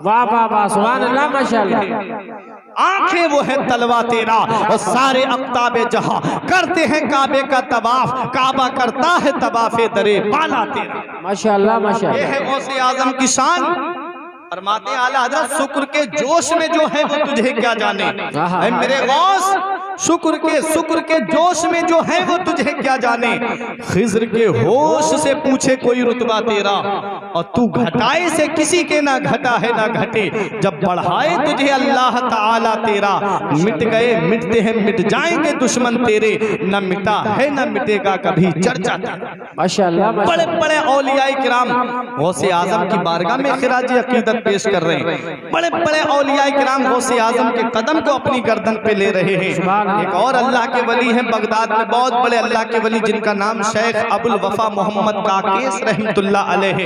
वाह वाह वाह, सुभान अल्लाह, माशाअल्लाह। आंखें वो है तलवा तेरा, और सारे अफ्ताबे जहां करते हैं काबे का तवाफ, काबा करता है तवाफे दरे बाला तेरा। माशाअल्लाह ये माशाअल्लाह। है गौसे आजम की शान। फरमाते आला हज़रत शुक्र के जोश में जो है वो तुझे क्या जाने। ऐ मेरे गौस शुक्र के जोश में जो है वो तुझे क्या जाने। खिज्र के होश से पूछे कोई रुतबा तेरा, और तू घटाए से किसी के ना घटा है ना घटे। जब बढ़ाए तुझे अल्लाह ताला तेरा, मिट गए मिटते हैं मिट जाएंगे दुश्मन तेरे, न मिटा है न मिटेगा कभी चर्चा तेरा। माशाअल्लाह बड़े बड़े औलियाए किराम गौसे आजम की बारगाह में खिराज अकीदत पेश कर रहे हैं। बड़े बड़े औलियाए किराम गौसे आजम के कदम को अपनी गर्दन पे ले रहे हैं। एक और अल्लाह के वली हैं बगदाद में, बहुत बड़े अल्लाह के वली, जिनका नाम शेख अबुल वफा मोहम्मद काकेस रहमतुल्लाह अलैह।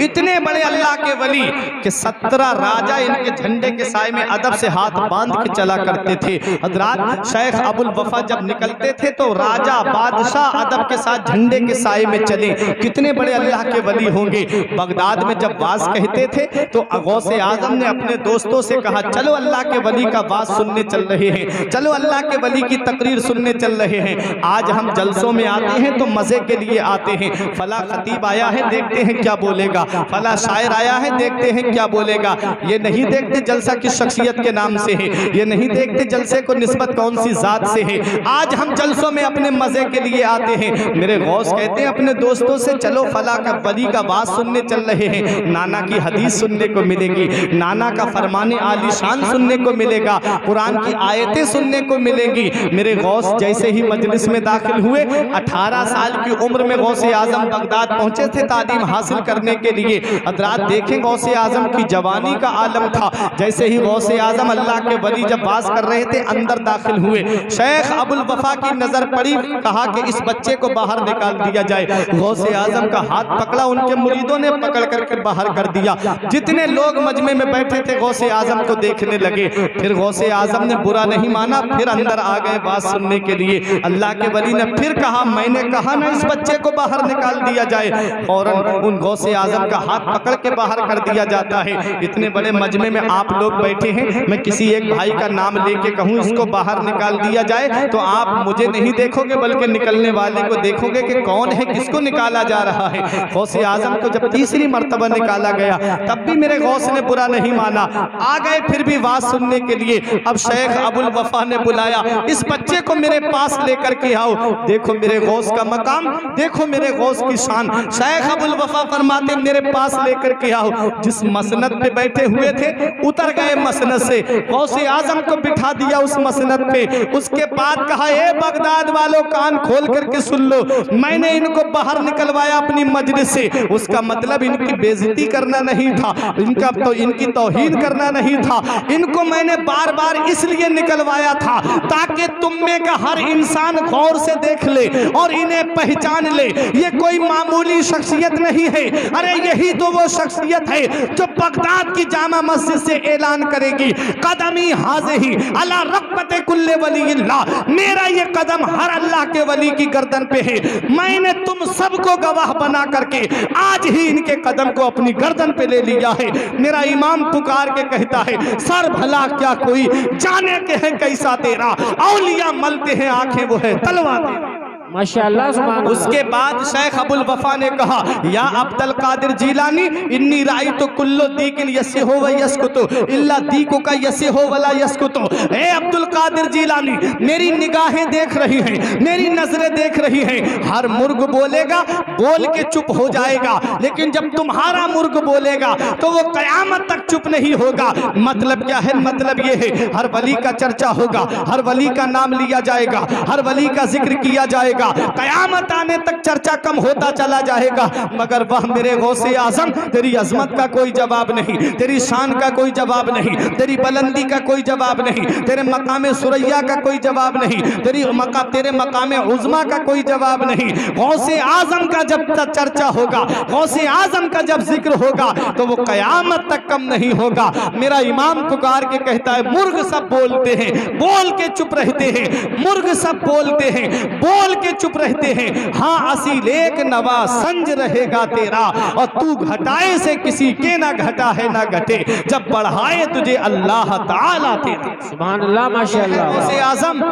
इतने बड़े अल्लाह के वली कि 17 राजा इनके झंडे के साए में अदब से हाथ बांध के चला करते थे। हजरात शेख अबुल वफा जब निकलते थे तो राजा बादशाह अदब के साथ झंडे के साए में चले। कितने बड़े अल्लाह के वली होंगे। बगदाद में जब वाज कहते थे तो गौसे आजम ने अपने दोस्तों से कहा, चलो अल्लाह के वली का वाज सुनने चल रहे हैं, चलो अल्लाह के वली की तकरीर सुनने चल रहे हैं। आज हम जलसों में आते हैं तो मजे के लिए आते हैं। फला खतीब आया है, देखते हैं क्या बोलेगा, फला शायर आया है, देखते हैं क्या बोलेगा। ये नहीं देखते जलसा किस शख्सियत के नाम से है, ये नहीं देखते जलसे को निस्बत कौन सी जात से है। आज हम जलसों में अपने मजे के लिए आते हैं। मेरे गौस कहते हैं अपने दोस्तों से, चलो फला का वली का बात सुनने चल रहे हैं, नाना की हदीस सुनने को मिलेगी, नाना का फरमाने आलीशान सुनने को मिलेगा, कुरान की आयतें सुनने को मिलेंगी। मेरे गौस जैसे ही मजलिस में दाखिल हुए, 18 साल की उम्र में गौसे आजम बगदाद पहुंचे थे तालीम हासिल करने के लिए। हज़रात देखें गौसे आजम की जवानी का आलम था। जैसे ही गौसे आजम अल्लाह के वली जब बात कर रहे थे अंदर दाखिल हुए, शेख अबुल वफा की नजर पड़ी, कहा कि इस बच्चे को बाहर निकाल दिया जाए। गौसे आजम का हाथ पकड़ा, उनके मुरीदों ने पकड़ करके बाहर कर दिया। जितने लोग मजमे में बैठे थे गौसे आजम को देखने लगे। फिर गौसे आजम ने बुरा नहीं माना, फिर अंदर आ गए बात सुनने के लिए। अल्लाह के वली ने फिर कहा, मैंने कहा ना इस बच्चे को बाहर निकाल दिया जाए। फौरन उन गौसे आजम का हाथ पकड़ के बाहर कर दिया जाता है। इतने बड़े मजमे में आप लोग बैठे हैं, मैं किसी एक भाई का नाम लेके कहूँ इसको बाहर निकाल दिया जाए तो आप मुझे नहीं देखोगे बल्कि निकलने वाले को देखोगे कि कौन है, किसको निकाला जा रहा है। गौसे आजम को जब तीसरी मर्तबा निकाला गया तब भी मेरे गौस ने बुरा नहीं माना, आ गए फिर भी बात सुनने के लिए। अब शेख अबुल वफा ने बुलाया, इस बच्चे को मेरे पास लेकर के आओ। देखो मेरे गौस का मकाम, देखो मेरे गौस की शान। शेख अबुल वफा फरमाते मेरे पास लेकर के आओ। जिस मसनद पे बैठे हुए थे उतर गए मसनद से, गौसे आजम को बिठा दिया उस मसनद पे। उसके बाद कहा, ए बगदाद वालों कान खोल करके सुन लो, मैंने इनको बाहर निकलवाया अपनी मजलिस से। उसका मतलब इनकी बेइज्जती करना नहीं था, इनका तो इनकी तौहीन करना नहीं था। इनको मैंने बार बार इसलिए निकलवाया था ताकि तुम में का हर इंसान गौर से देख ले और इन्हें पहचान ले। ये कोई मामूली शख्सियत नहीं है, अरे यही तो वो शख्सियत है जो बगदाद की जामा मस्जिद से ऐलान करेगी, कदमी हाज़िही अला रक़बते कुल्ले वलील्लाह, मेरा ये कदम हर अल्लाह के वली की गर्दन पे है। मैंने तुम सबको गवाह बना करके आज ही इनके कदम को अपनी गर्दन पे ले लिया है। मेरा इमाम पुकार के कहता है, सर भला क्या कोई जाने के है कैसा तेरा, औलिया मलते हैं आंखें वो है तलवा तेरा। माशाअल्लाह सुभान। उसके बाद शेख अबुल वफा ने कहा, या अब्दुल कादिर जीलानी इन्नी राई तो कुल्लो दीकिन यसे हो व यसकुतो इल्ला दीको का यसे हो वला यसकुतो। ए अब्दुल कादिर जीलानी, मेरी निगाहें देख रही हैं, मेरी नजरें देख रही हैं। हर मुर्ग बोलेगा, बोल के चुप हो जाएगा, लेकिन जब तुम्हारा मुर्ग बोलेगा तो वो कयामत तक चुप नहीं होगा। मतलब क्या है? मतलब ये है हर वली का चर्चा होगा, हर वली का नाम लिया जाएगा, हर वली का जिक्र किया जाएगा। कयामत आने तक चर्चा कम होता चला जाएगा, मगर वह मेरे गौसे आजम, तेरी अजमत का कोई जवाब नहीं, तेरी शान का कोई जवाब नहीं, तेरी बुलंदी का कोई जवाब नहीं, तेरे मकाम सुरैया का कोई जवाब नहीं, तेरे मकाम उज़्मा का कोई जवाब नहीं। गौसे आजम का जब चर्चा होगा, गौसे आजम का जब जिक्र होगा तो वो कयामत तक कम नहीं होगा। मेरा इमाम पुकार के कहता है, मुर्ग सब बोलते हैं, बोल के चुप रहते हैं, मुर्ग सब बोलते हैं, बोल के के चुप रहते हैं। हाँ असील एक नवा संज रहेगा तेरा, और तू घटाए से किसी के ना घटा है ना घटे, जब बढ़ाए तुझे अल्लाह ताला तेरा। सुभान अल्लाह माशाअल्लाह। गौसे आजम।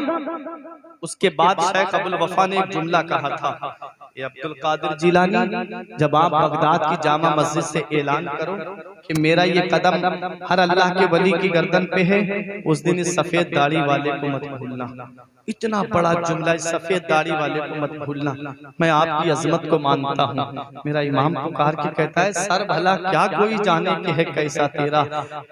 उसके बाद शेख अबुल वफा ने एक जुमला कहा था, ये अब्दुल कादिर जिलानी जब आप बगदाद की जामा मस्जिद से ऐलान करो कि मेरा ये कदम हर अल्लाह के वली की गर्दन पे है, उस दिन इस सफेद दाढ़ी वाले को मत भूलना। इतना बड़ा जुमला, इस सफेद दाढ़ी वाले को मत भूलना। मैं आपकी अजमत को मानता हूँ। मेरा इमाम पुकार के कहता है, सर भला क्या कोई जाने के है कैसा तेरा,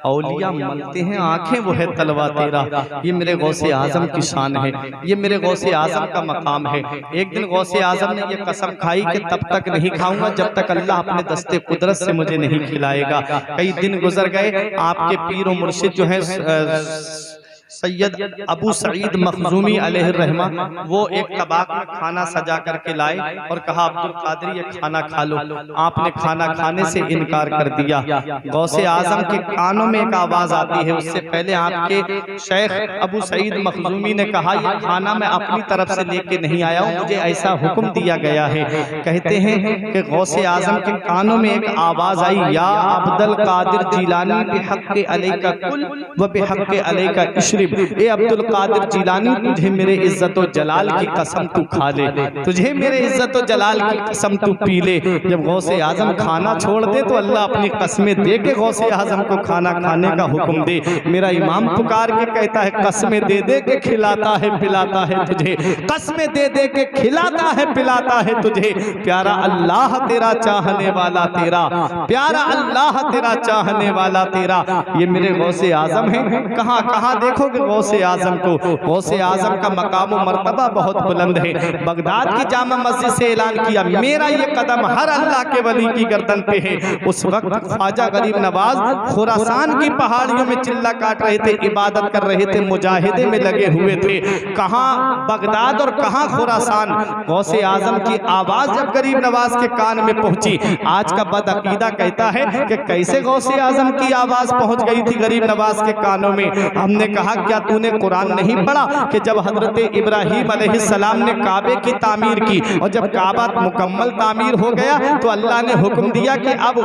औलिया मलते हैं आंखें वो है तलवा तेरा। ये मेरे गौसे आजम की शान है, ये मेरे गौसे आजम का मकाम है। एक दिन गौसे आजम ने ये कसम खाई कि तब तक नहीं खाऊंगा जब तक अल्लाह अपने दस्ते कुदरत से मुझे नहीं खिलाएगा। कई दिन गुजर गए, आपके पीर और मुर्शिद जो है सैयद अबू सईद मखजूमी अलैहि रहमा, वो एक तबाक में खाना सजा करके लाए और कहा अब्दुल कादिर ये खाना खा लो। आपने खाना खाने से इनकार कर दिया। गौसे आजम के कानों में एक आवाज आती है, उससे पहले आपके शेख अबू सईद मखजूमी ने कहा ये खाना मैं अपनी तरफ से लेके नहीं आया हूँ, मुझे ऐसा हुक्म दिया गया है। कहते हैं कि गौसे आजम के कानों में एक आवाज आई, या अब्दुल कादिर जिलानी बिहक़्क़ि अलैका कुल व बिहक़्क़ि अलैका इश्रिब। ए अब्दुल कादिर जिलानी तुझे मेरे इज्जत और जलाल की कसम तू खा ले, तुझे मेरे इज्जत और जलाल की कसम तू पी ले। जब गौसे आजम खाना छोड़ दे तो अल्लाह अपनी कसमें दे के गौसे आजम को खाना खाने का हुक्म दे। मेरा इमाम पुकार के कहता है, कसमें दे दे के खिलाता है पिलाता है तुझे, कसमें दे दे के खिलाता है पिलाता है तुझे। प्यारा अल्लाह तेरा चाहने वाला तेरा, प्यारा अल्लाह तेरा चाहने वाला तेरा। ये मेरे गौसे आजम है। कहाँ कहाँ देखोगे गौसे आजम को। गौसे आजम का मकाम और मर्तबा बहुत बुलंद है। बगदाद की जामा मस्जिद से ऐलान किया, मेरा ये कदम हर अल्लाह के वली की गर्दन पे है। उस वक्त ख्वाजा गरीब नवाज खुरासान की पहाड़ियों में चिल्ला काट रहे थे, इबादत कर रहे थे, मुजाहिदे में लगे हुए थे। कहाँ बगदाद और कहाँ खुरासान। गौसे आजम की आवाज जब गरीब नवाज के कान में पहुंची, आज का बदअकीदा कहता है कि कैसे गौसे आजम की आवाज पहुंच गई थी गरीब नवाज के कानों में। हमने कहा क्या तूने कुरान नहीं पढ़ा कि जब हजरत इब्राहिम अलैहिस्सलाम ने काबे की तामीर की और जब काबा मुकम्मल तामीर हो गया तो अल्लाह ने हुक्म दिया कि अब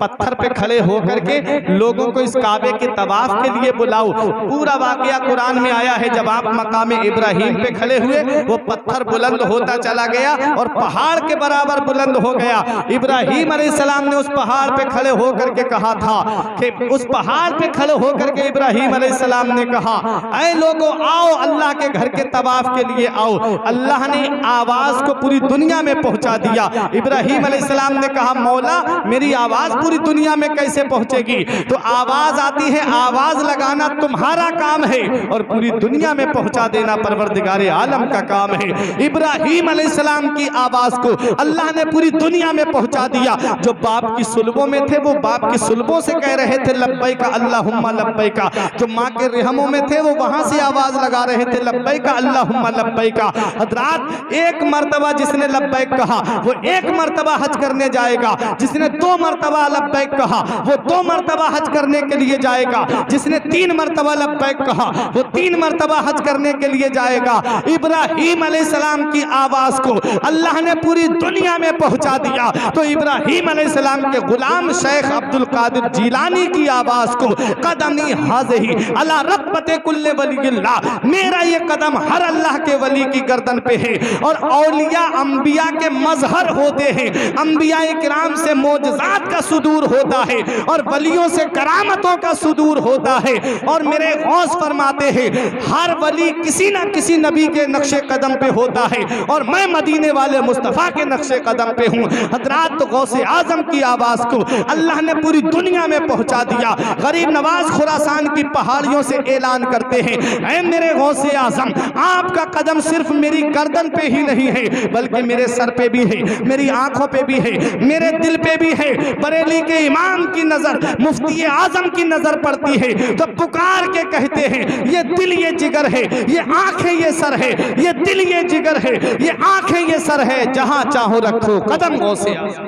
पत्थर पे खड़े होकर के लोगों को इस काबे के तवाफ के लिए बुलाओ। पूरा वाकया कुरान में आया है। जब आप मकाम इब्राहिम पे खड़े हुए, वो पत्थर बुलंद होता चला गया और पहाड़ के बराबर बुलंद हो गया। इब्राहिम अलैहिस्सलाम ने उस पहाड़ पे खड़े होकर के कहा था कि उस पहाड़ पे खड़े होकर के इब्राहिम अलैहिस्सलाम ने कहा, ऐ लोगों आओ अल्लाह के घर के तवाफ के लिए आओ। अल्लाह ने आवाज को पूरी दुनिया में पहुंचा दिया। इब्राहिम अलैहिस्सलाम ने कहा, मौला मेरी आवाज पूरी दुनिया में कैसे पहुंचेगी? तो आवाज आती है, आवाज लगाना तुम्हारा काम है और पूरी दुनिया में पहुंचा देना परवरदिगारे आलम का काम है। इब्राहिम अलैहिस्सलाम की आवाज को अल्लाह ने पूरी दुनिया में पहुंचा दिया। जो बाप की सुल्बों में थे वो बाप की सुल्बों से कह रहे थे लब्बैका अल्लाहुम्मा लब्बैका। जो माँ के रहमों में थे वो वहां से आवाज लगा रहे थे लब्बैका अल्लाहुम्मा लब्बैका। हजरात एक मर्तबा जिसने लब्बैक कहा वो एक मर्तबा हज करने जाएगा, जिसने 2 मर्तबा लब्बैक कहा वो 2 मर्तबा हज करने के लिए जाएगा, जिसने 3 मर्तबा लब्बैक कहा वो 3 मर्तबा हज करने के लिए जाएगा। इब्राहिम अलैहिस्सलाम की आवाज को अल्लाह ने पूरी दुनिया में पहुंचा दिया। तो इब्राहिम अलैहिस्सलाम के गुलाम शेख अब्दुल कादिर जिलानी की आवाज को कदमी हाज़िही अला रब्बते कुल्ले वलियल्लाह, मेरा ये कदम हर अल्लाह के वली की गर्दन पे है। और औलिया अंबिया के मजहर होते हैं, अंबिया इकराम से मोजज़ात का सुदूर होता है और वलियों से करामतों का सुदूर होता है। और मेरे गौस फरमाते हैं हर वली किसी ना किसी नबी के नक्शे कदम पे होता है और मैं मदीने वाले मुस्तफ़ा के नक्शे कदम पे हूँ। हजरात तो गौसे आजम की आवाज को अल्लाह ने पूरी दुनिया में पहुंचा दिया। गरीब नवाज खुरासान की पहाड़ियों से ऐलान करते हैं, ऐ मेरे गौसे आजम आपका कदम सिर्फ मेरी गर्दन पे ही नहीं है बल्कि मेरे सर पे भी है, मेरी आंखों पे भी है, मेरे दिल पे भी है। बरेली के इमाम की नजर, मुफ्ती आजम की नजर पड़ती है तो पुकार के कहते हैं ये दिल ये जिगर है, ये आंखें ये सर है, ये दिल ये जिगर है, ये आंखें ये सर है, जहां चाहो रखो कदम गौसे आजम,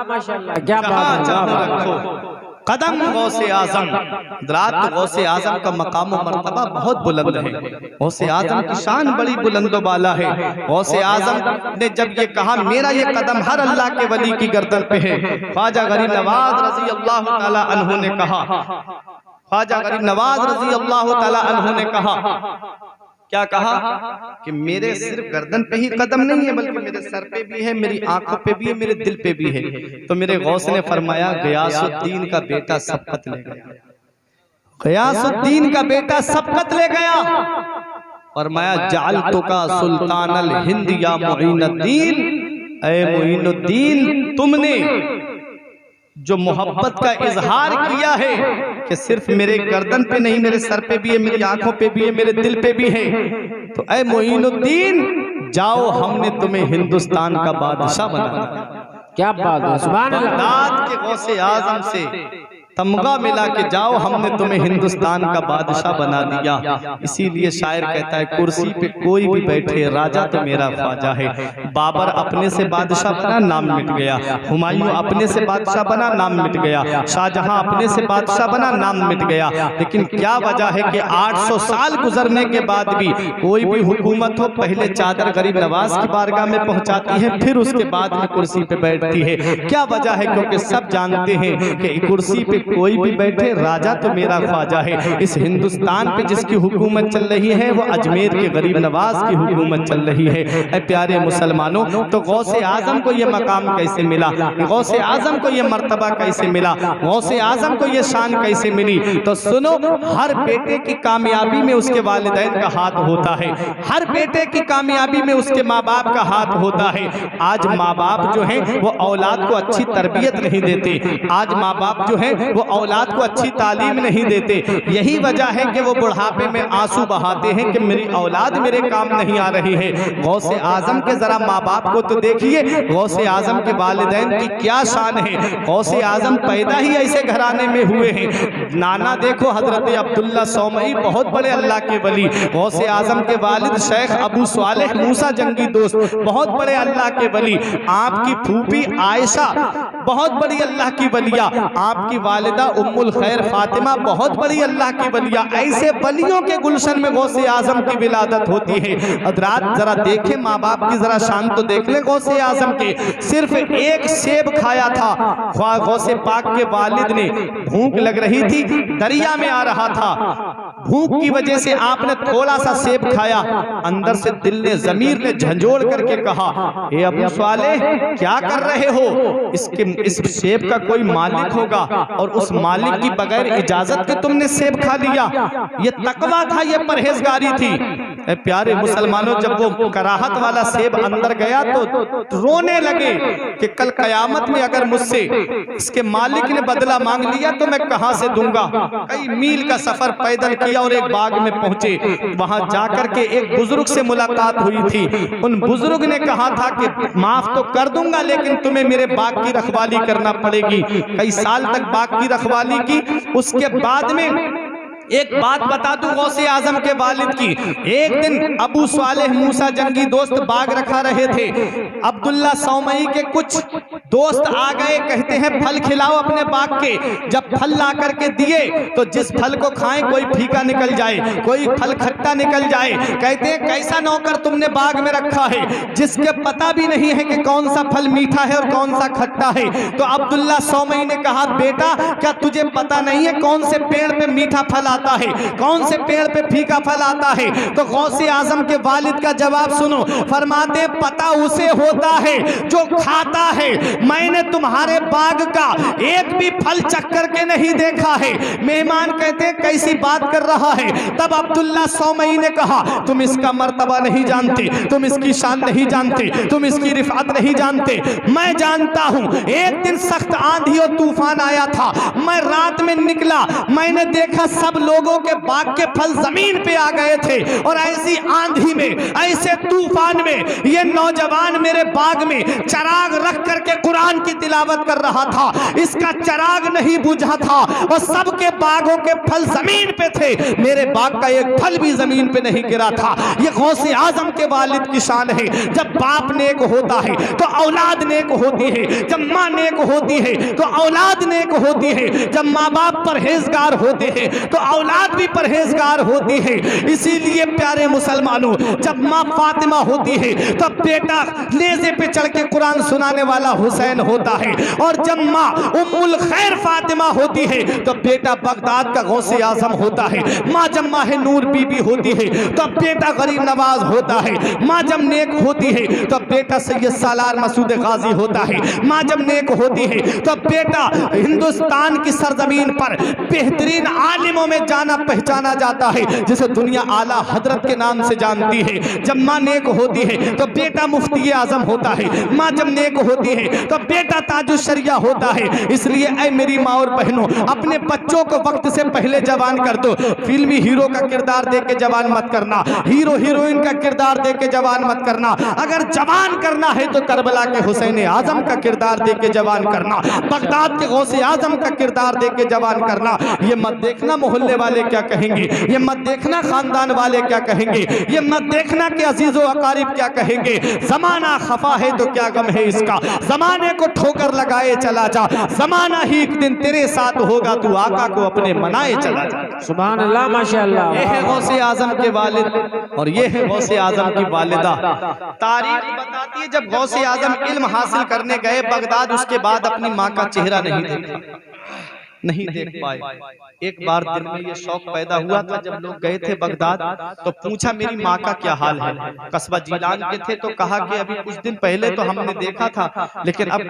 माशाअल्लाह क्या जहां चाहो रखो कदम गौसे आजम। हज़रात गौसे आजम का मकाम और मर्तबा बहुत बुलंद है। गौसे आजम की शान बड़ी बुलंद वाला है। गौसे आजम ने जब ये कहा मेरा ये कदम हर अल्लाह के वली की गर्दन पे है, ख्वाजा गरीब नवाज रजी अल्लाह ताला अन्हु ने कहा, ख्वाजा गरीब नवाज रजी अल्लाह ताला अन्हु ने कहा, क्या कहा कि मेरे सिर्फ गर्दन पे ही कदम नहीं है बल्कि मेरे सर पे भी है, मेरी आंखों पे भी है, मेरे दिल पे भी है। तो मेरे गौस ने फरमाया गयासुद्दीन का बेटा सबकत ले गया, गयासुद्दीन का बेटा सबकत ले गया। फरमाया जालतु का सुल्तान अल हिंद या मुईनुद्दीन, ऐ मुईनुद्दीन तुमने जो मोहब्बत का इजहार किया है कि सिर्फ मेरे गर्दन पे नहीं मेरे सर पे भी है, मेरी आंखों पे भी है, मेरे दिल पे भी है, तो ऐ मुईनुद्दीन जाओ हमने तुम्हें हिंदुस्तान का बादशाह बना दिया। क्या बात है, सुभान अल्लाह। बगदाद के गौसे आजम से तमगा मिला के जाओ हमने तुम्हें हिंदुस्तान का बादशाह बना दिया। इसीलिए शायर कहता है कुर्सी पे कोई भी बैठे राजा तो मेरा ख्वाजा है। बाबर अपने से बादशाह बना नाम मिट गया, हुमायूं अपने से बादशाह बना नाम मिट गया, शाहजहां अपने से बादशाह बना नाम मिट गया। लेकिन क्या वजह है कि 800 साल गुजरने के बाद भी कोई भी हुकूमत हो पहले चादर गरीब नवाज की बारगाह में पहुंचाती है, फिर उसके बाद में कुर्सी पे बैठती है। क्या वजह है? क्योंकि सब जानते हैं कि कुर्सी पे कोई भी बैठे राजा तो मेरा ख्वाजा है। इस हिंदुस्तान पे जिसकी हुकूमत चल रही है वो अजमेर के गरीब नवाज की हुकूमत चल रही है। ऐ प्यारे मुसलमानों, तो गौसे आजम को ये मकाम कैसे मिला, गौसे आजम को ये मर्तबा कैसे मिला, गौसे आजम को ये शान कैसे मिली? तो सुनो, हर बेटे की कामयाबी में उसके वालिदैन का हाथ होता है, हर बेटे की कामयाबी में उसके माँ बाप का हाथ होता है। आज माँ बाप जो है वो औलाद को अच्छी तरबियत नहीं देते, आज माँ बाप जो है वो औलाद को अच्छी तालीम नहीं देते। यही वजह है कि वो बुढ़ापे में आंसू बहाते हैं कि मेरी औलाद मेरे काम नहीं आ रही है। गौसे आजम के जरा माँ बाप को तो देखिए, गौसे आजम के वालिदैन की क्या शान है। गौसे आजम पैदा ही ऐसे घराने में हुए हैं। नाना देखो हजरत अब्दुल्ला सौमई बहुत बड़े अल्लाह के वली, गौसे आजम के वालिद शेख अबू सालेह मूसा जंगी दोस्त बहुत बड़े अल्लाह के वली, आपकी फूफी आयशा बहुत बड़ी अल्लाह की वलिया, आपकी वालिदा उम्मुल खैर फातिमा बहुत बड़ी अल्लाह की वलिया। ऐसे वलियों के गुलशन में गौसे आजम की विलादत होती है। हज़रात जरा देखें माँ बाप की जरा शान तो देख ले। गौसे आजम के सिर्फ एक सेब खाया था, गौसे पाक के वालिद ने, भूख लग रही थी, दरिया में आ रहा था, भूख की वजह से आपने थोड़ा सा सेब खाया, अंदर से दिल ने ज़मीर ने झंझोड़ करके कहा, ए अबू सालेह क्या कर रहे हो? इस सेब का कोई मालिक होगा और उस मालिक की बगैर इजाजत के तुमने सेब खा लिया। ये तकवा था, ये परहेजगारी थी। प्यारे मुसलमानों, जब वो कराहत वाला सेब अंदर गया तो रोने लगे कि कल कयामत में अगर मुझसे इसके मालिक ने बदला मांग लिया तो मैं कहां से दूंगा। कई मील का सफर पैदल किया और एक बाग में पहुंचे, वहां जाकर के एक बुजुर्ग से मुलाकात हुई थी। उन बुजुर्ग ने कहा था कि माफ तो कर दूंगा लेकिन तुम्हें मेरे बाग की रखवाली करना पड़ेगी। कई साल तक बाग की रखवाली की। उसके बाद में एक बात बता दूं गौसे आजम के वालिद की, एक दिन अबू सालेह मूसा जंगी दोस्त बाग रखा रहे थे, अब्दुल्ला सौमई के कुछ दोस्त आ गए, कहते हैं फल खिलाओ अपने बाग के। जब फल ला करके दिए तो जिस फल को खाएं कोई फीका निकल जाए, कोई फल खट्टा निकल जाए। कहते हैं कैसा नौकर तुमने बाग में रखा है जिसके पता भी नहीं है कि कौन सा फल मीठा है और कौन सा खट्टा है। तो अब्दुल्ला सौमई ने कहा, बेटा क्या तुझे पता नहीं है कौन से पेड़ पे मीठा फल आता है, कौन से पेड़ पे फीका फल आता है? तो गौसे आजम के वालिद का जवाब सुनो, फरमाते पता उसे होता है जो खाता है। मैंने तुम्हारे बाग का एक भी फल चख करके नहीं देखा है। मेहमान कहते हैं कैसी बात कर रहा है? तब अब्दुल्ला सौमई ने कहा, तुम इसका मर्तबा नहीं जानते, तुम इसकी शान नहीं जानते, तुम इसकी रिफात नहीं जानते। मैं जानता हूं, एक दिन सख्त आंधी और तूफान आया था, मैं रात में निकला, मैंने देखा सब लोगों के बाग के फल जमीन पे आ गए थे और ऐसी आंधी में, ऐसे तूफान में ये नौजवान मेरे बाग में चराग रख करके कुरान की तिलावत कर रहा था, इसका चिराग नहीं बुझा था और सबके बागों के फल जमीन पे थे, मेरे बाग का एक फल भी जमीन पे नहीं गिरा था। ये गौसे आजम के वालिद की शान है। जब बाप नेक होता है तो औलाद नेक होती है, जब माँ नेक होती है तो औलाद नेक होती है, जब माँ बाप परहेजगार होते हैं तो औलाद भी परहेजगार होती है। इसीलिए प्यारे मुसलमानों, जब माँ फातिमा होती है तब बेटा नेज़े पे चढ़ के कुरान सुनाने वाला हुसैन होता है, और जब माँ उम्मुल खैर फातिमा होती है तो बेटा बगदाद का गौसे आजम होता है। माँ जब माह नूर बीबी होती है तब बेटा गरीब नवाज होता है। माँ जब नेक होती है तब बेटा सैयद सालार मसूद गाजी होता है। माँ जब नेक होती है तब बेटा हिंदुस्तान की सरजमीन पर बेहतरीन आलिमों में जाना पहचाना जाता है, जिसे दुनिया आला हजरत के नाम से जानती है। जब माँ नेक होती है तो बेटा मुफ्ती आजम होता है। माँ जब नेक होती है तो बेटा ताजुश शरिया होता है। इसलिए ऐ मेरी माँ और बहनों, अपने बच्चों को वक्त से पहले जवान कर दो। फिल्मी हीरो का किरदार दे के जवान मत करना, हीरो हीरोइन का किरदार दे के जवान मत करना। अगर जवान करना है तो करबला के हुसैन आजम का किरदार दे के जवान करना, बगदाद के गौसे आजम का किरदार दे के जवान करना। ये मत देखना मोहल्ले वाले क्या कहेंगे, ये मत देखना खानदान वाले क्या कहेंगे, ये मत देखना कि अजीजो अकारिब क्या कहेंगे। जमाना खफा है तो क्या गम है इसका, जमाने को ठोकर लगाए चला जा, जमाना ही एक दिन तेरे साथ होगा, तू आका को अपने मनाए चला जा। सुभान अल्लाह, माशाअल्लाह। ये है गौसे आजम के वालिद और ये है गौसे आजम की वालिदा। तारीख बताती है जब गौसे आजम इल्म हासिल करने गए बगदाद, उसके बाद अपनी माँ का चेहरा नहीं देख पाए। एक बार दिल में ये शौक पैदा हुआ था, जब लोग गए थे बगदाद तो पूछा मेरी माँ का क्या हाल है। कस्बा जीलान के थे तो कहा कि अभी कुछ दिन पहले तो हमने देखा था लेकिन अब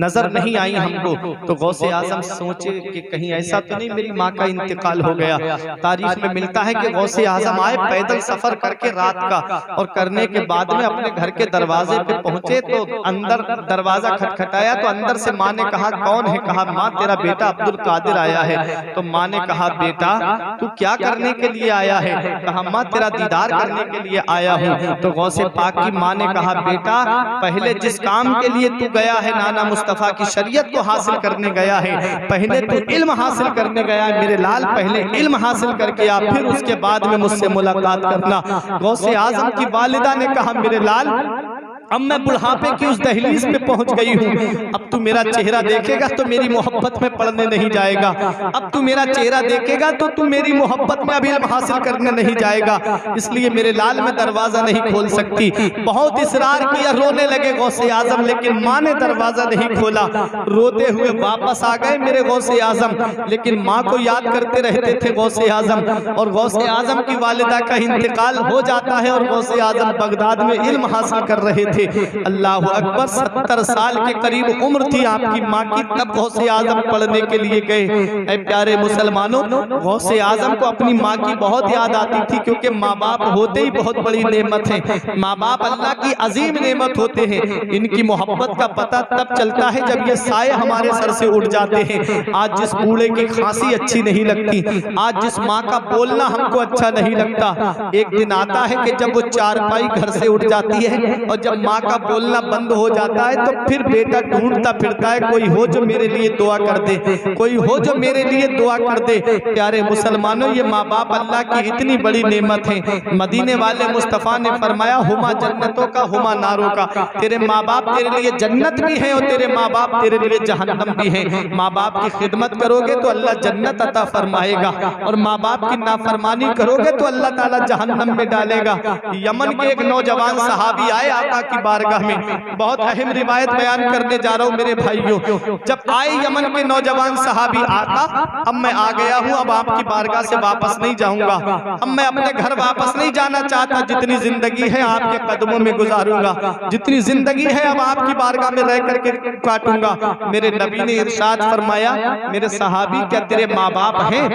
नजर नहीं आई हमको। तो गौसे आजम सोचे कि कहीं ऐसा तो नहीं मेरी माँ का इंतकाल हो गया। तारीख में मिलता है कि गौसे आजम आए पैदल सफर करके रात का, और करने के बाद में अपने घर के दरवाजे पे पहुंचे तो अंदर दरवाजा खटखटाया तो अंदर से माँ ने कहा कौन है। कहा माँ तेरा बेटा अब्दुल कादिर आया है। तो माँ ने कहा बेटा तू क्या करने के लिए आया है। कहा माँ तेरा दीदार करने के लिए आया हूँ। तो गौसे पाक की माँ ने कहा बेटा पहले जिस काम के लिए तू गया है, नाना मुस्तफा की शरीयत को हासिल करने गया है, पहले तू इल्म हासिल करने गया है मेरे लाल, पहले इल्म हासिल करके आ, फिर उसके बाद में मुझसे मुलाकात करना। गौसे आजम की वालिदा ने कहा मेरे लाल अब मैं बुढ़ापे की उस दहलीज पे पहुंच गई हूँ, अब तू मेरा चेहरा देखेगा तो मेरी मोहब्बत में पड़ने नहीं जाएगा। अब तू मेरा चेहरा देखेगा तो तू मेरी मोहब्बत में अभी हासिल करने नहीं जाएगा, इसलिए मेरे लाल में दरवाजा नहीं खोल सकती। बहुत इसरार किया, रोने लगे गौसे आजम, लेकिन माँ ने दरवाजा नहीं खोला। रोते हुए वापस आ गए मेरे गौसे आजम, लेकिन माँ को याद करते रहते थे गौसे आजम। और गौसे आजम की वालिदा का इंतकाल हो जाता है और गौसे आजम बगदाद में इल्म हासिल कर रहे थे। अल्लाह अकबर, 70 साल के करीब उम्र थी आपकी माँ की, तब गौसे आजम पढ़ने के लिए गए। ऐ प्यारे मुसलमानों, गौसे आजम को अपनी माँ की बहुत याद आती थी, क्योंकि माँ बाप होते ही बहुत बड़ी नेमत है। माँ बाप अल्लाह की अजीम नेमत होते हैं। इनकी मोहब्बत का पता तब चलता है जब ये साए हमारे सर से उठ जाते हैं। आज जिस बूढ़े की खांसी अच्छी नहीं लगती, आज जिस माँ का बोलना हमको अच्छा नहीं लगता, एक दिन आता है कि जब वो चारपाई घर से उठ जाती है और जब माँ का बोलना बंद हो जाता है तो फिर बेटा ढूंढता फिरता है कोई हो जो मेरे लिए दुआ कर दे, कोई हो जो मेरे लिए दुआ कर दे। प्यारे मुसलमानों, ये माँ बाप अल्लाह की इतनी बड़ी नेमत है। मदीने वाले मुस्तफ़ा ने फरमाया हुमा जन्नतों का हुमा नारों का, तेरे माँ बाप तेरे लिए जन्नत भी है और तेरे माँ बाप तेरे लिए जहन्नम भी है। माँ बाप की खिदमत करोगे तो अल्लाह जन्नत अता फरमाएगा, और माँ बाप की नाफरमानी करोगे तो अल्लाह ताला जहन्नम में डालेगा। यमन के एक नौजवान सहाबी आए आका की बारगाह में, बहुत अहम रिवायत बयान करने जा रहा हूँ मेरे भाइयों। जब आए यमन के नौजवान सहाबी, आका अब मैं आ गया हूँ, अब आपकी बारगाह से वापस नहीं जाऊंगा, अब मैं अपने घर वापस नहीं जाना चाहता, जितनी जिंदगी है आपके कदमों में गुजारूंगा, जितनी जिंदगी है अब आपकी बारगाह में रह करके काटूंगा। मेरे नबी ने इरशाद फरमाया, मेरे सहाबी क्या तेरे माँ बाप हैं?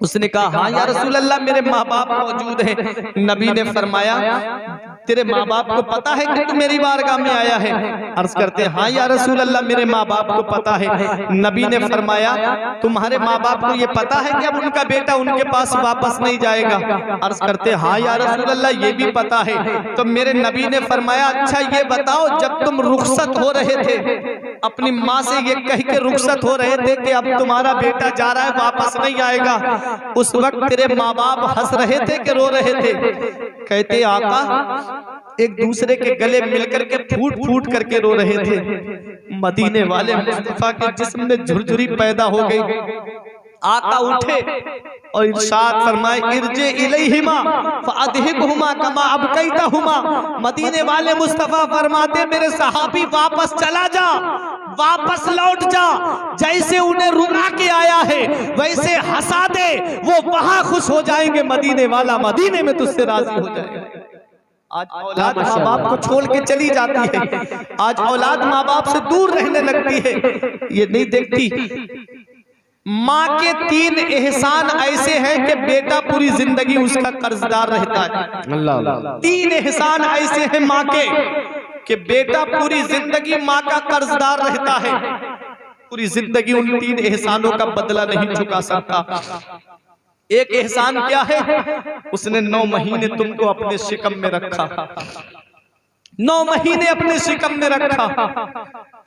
उसने कहा हाँ या रसूल अल्लाह मेरे माँ बाप मौजूद हैं। नबी ने फरमाया तेरे माँ बाप को पता है कि तू मेरी बारगाह में आया है? अर्ज करते हाँ या रसूल अल्लाह, मेरे माँ बाप को पता है। नबी ने फरमाया तुम्हारे माँ बाप को ये पता है कि अब उनका बेटा उनके पास वापस नहीं जाएगा? अर्ज करते हाँ या रसूल अल्लाह, ये भी पता है। तो मेरे नबी ने फरमाया अच्छा ये बताओ, जब तुम रुखसत हो रहे थे, अपनी माँ से ये कह के रुखसत हो रहे थे कि अब तुम्हारा बेटा जा रहा है, वापस नहीं आएगा, उस वक्त तेरे माँ बाप हंस रहे थे कि रो रहे थे? कहते आका एक दूसरे के गले मिलकर के फूट फूट करके रो रहे थे। मदीने वाले मुस्तफा के जिस्म में झुरझुरी पैदा हो गई। आका उठे और इरशाद फरमाए इरजे इलैहिमा फअदहिबहुमा कमा अबकैतहुमा। मदीने वाले मुस्तफा फरमाते मेरे सहाबी वापस चला जा, वापस लौट जा, जैसे उन्हें रुला के आया है वैसे हंसा दे, वो वहां खुश हो जाएंगे। मदीने वाला मदीने में तुझसे राजी हो जाएगा। आज औलाद माँ बाप को छोड़ के चली जाती है, आज औलाद माँ बाप से दूर रहने लगती है। ये नहीं देखती माँ के 3 एहसान ऐसे हैं कि बेटा पूरी जिंदगी उसका कर्जदार रहता है। 3 एहसान ऐसे हैं माँ के कि बेटा पूरी जिंदगी माँ का कर्जदार रहता है, पूरी जिंदगी उन 3 एहसानों का बदला नहीं चुका सकता। एक एहसान क्या है? उसने 9 महीने तुमको अपने शिकम में रखा, 9 महीने अपने शिकम में रखा।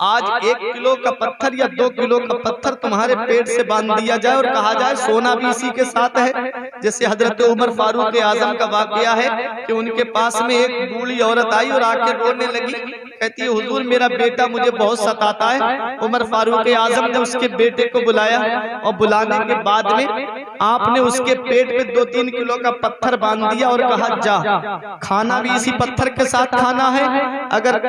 आज 1 किलो का पत्थर या 2 किलो का पत्थर तुम्हारे पेट से बांध दिया जाए और कहा जाए सोना भी इसी के साथ है। जैसे हजरत उमर फारूक आजम का वाकया है कि उनके पास में एक बूढ़ी औरत आई और आके रोने लगी, कहती है हुजूर मेरा बेटा मुझे बहुत सताता है। उमर फारूक आजम ने उसके बेटे को बुलाया और बुलाने के बाद में आपने उसके पेट पे 2-3 किलो का पत्थर बांध दिया और कहा जा, खाना भी इसी पत्थर के साथ खाना है, अगर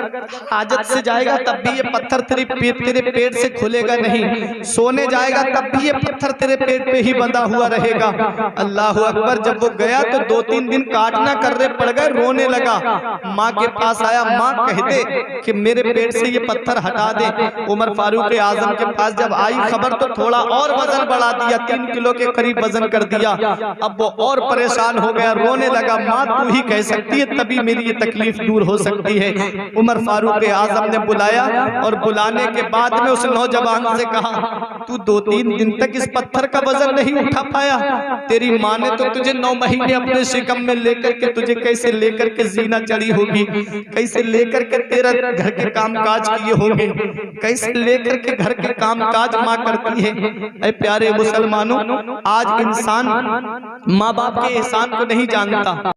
हाजत से जाएगा तब भी ये पत्थर तेरे पेट से खुलेगा नहीं, सोने जाएगा तब भी ये पत्थर तेरे पेट पे ही बंधा हुआ रहेगा। अल्लाह अकबर। जब वो गया तो 2-3 दिन काटना करने पड़ गए, रोने लगा। माँ के पास आया, माँ कह दे कि मेरे पेट से ये पत्थर हटा दे। उमर फारूक आजम के पास जब आई खबर तो थोड़ा और वजन बढ़ा दिया, 3 किलो के करीब वजन कर दिया। अब वो और परेशान हो गया, रोने लगा। माँ तू ही कह सकती है तभी मेरी ये तकलीफ दूर हो सकती है। उमर फारूक आजम ने बुलाया और बुलाने के बाद में उस नौजवान से कहा तू 2-3 दिन तक इस पत्थर का वजन नहीं उठा पाया, तेरी माँ ने तो तुझे 9 महीने अपने शिकम में लेकर के तुझे कैसे लेकर के जीना चढ़ी होगी, कैसे लेकर के तेरा घर के कामकाज किए होंगे, कैसे लेकर के घर के कामकाज माँ करती है। ऐ प्यारे मुसलमानों, आज इंसान माँ बाप के एहसान को नहीं जानता।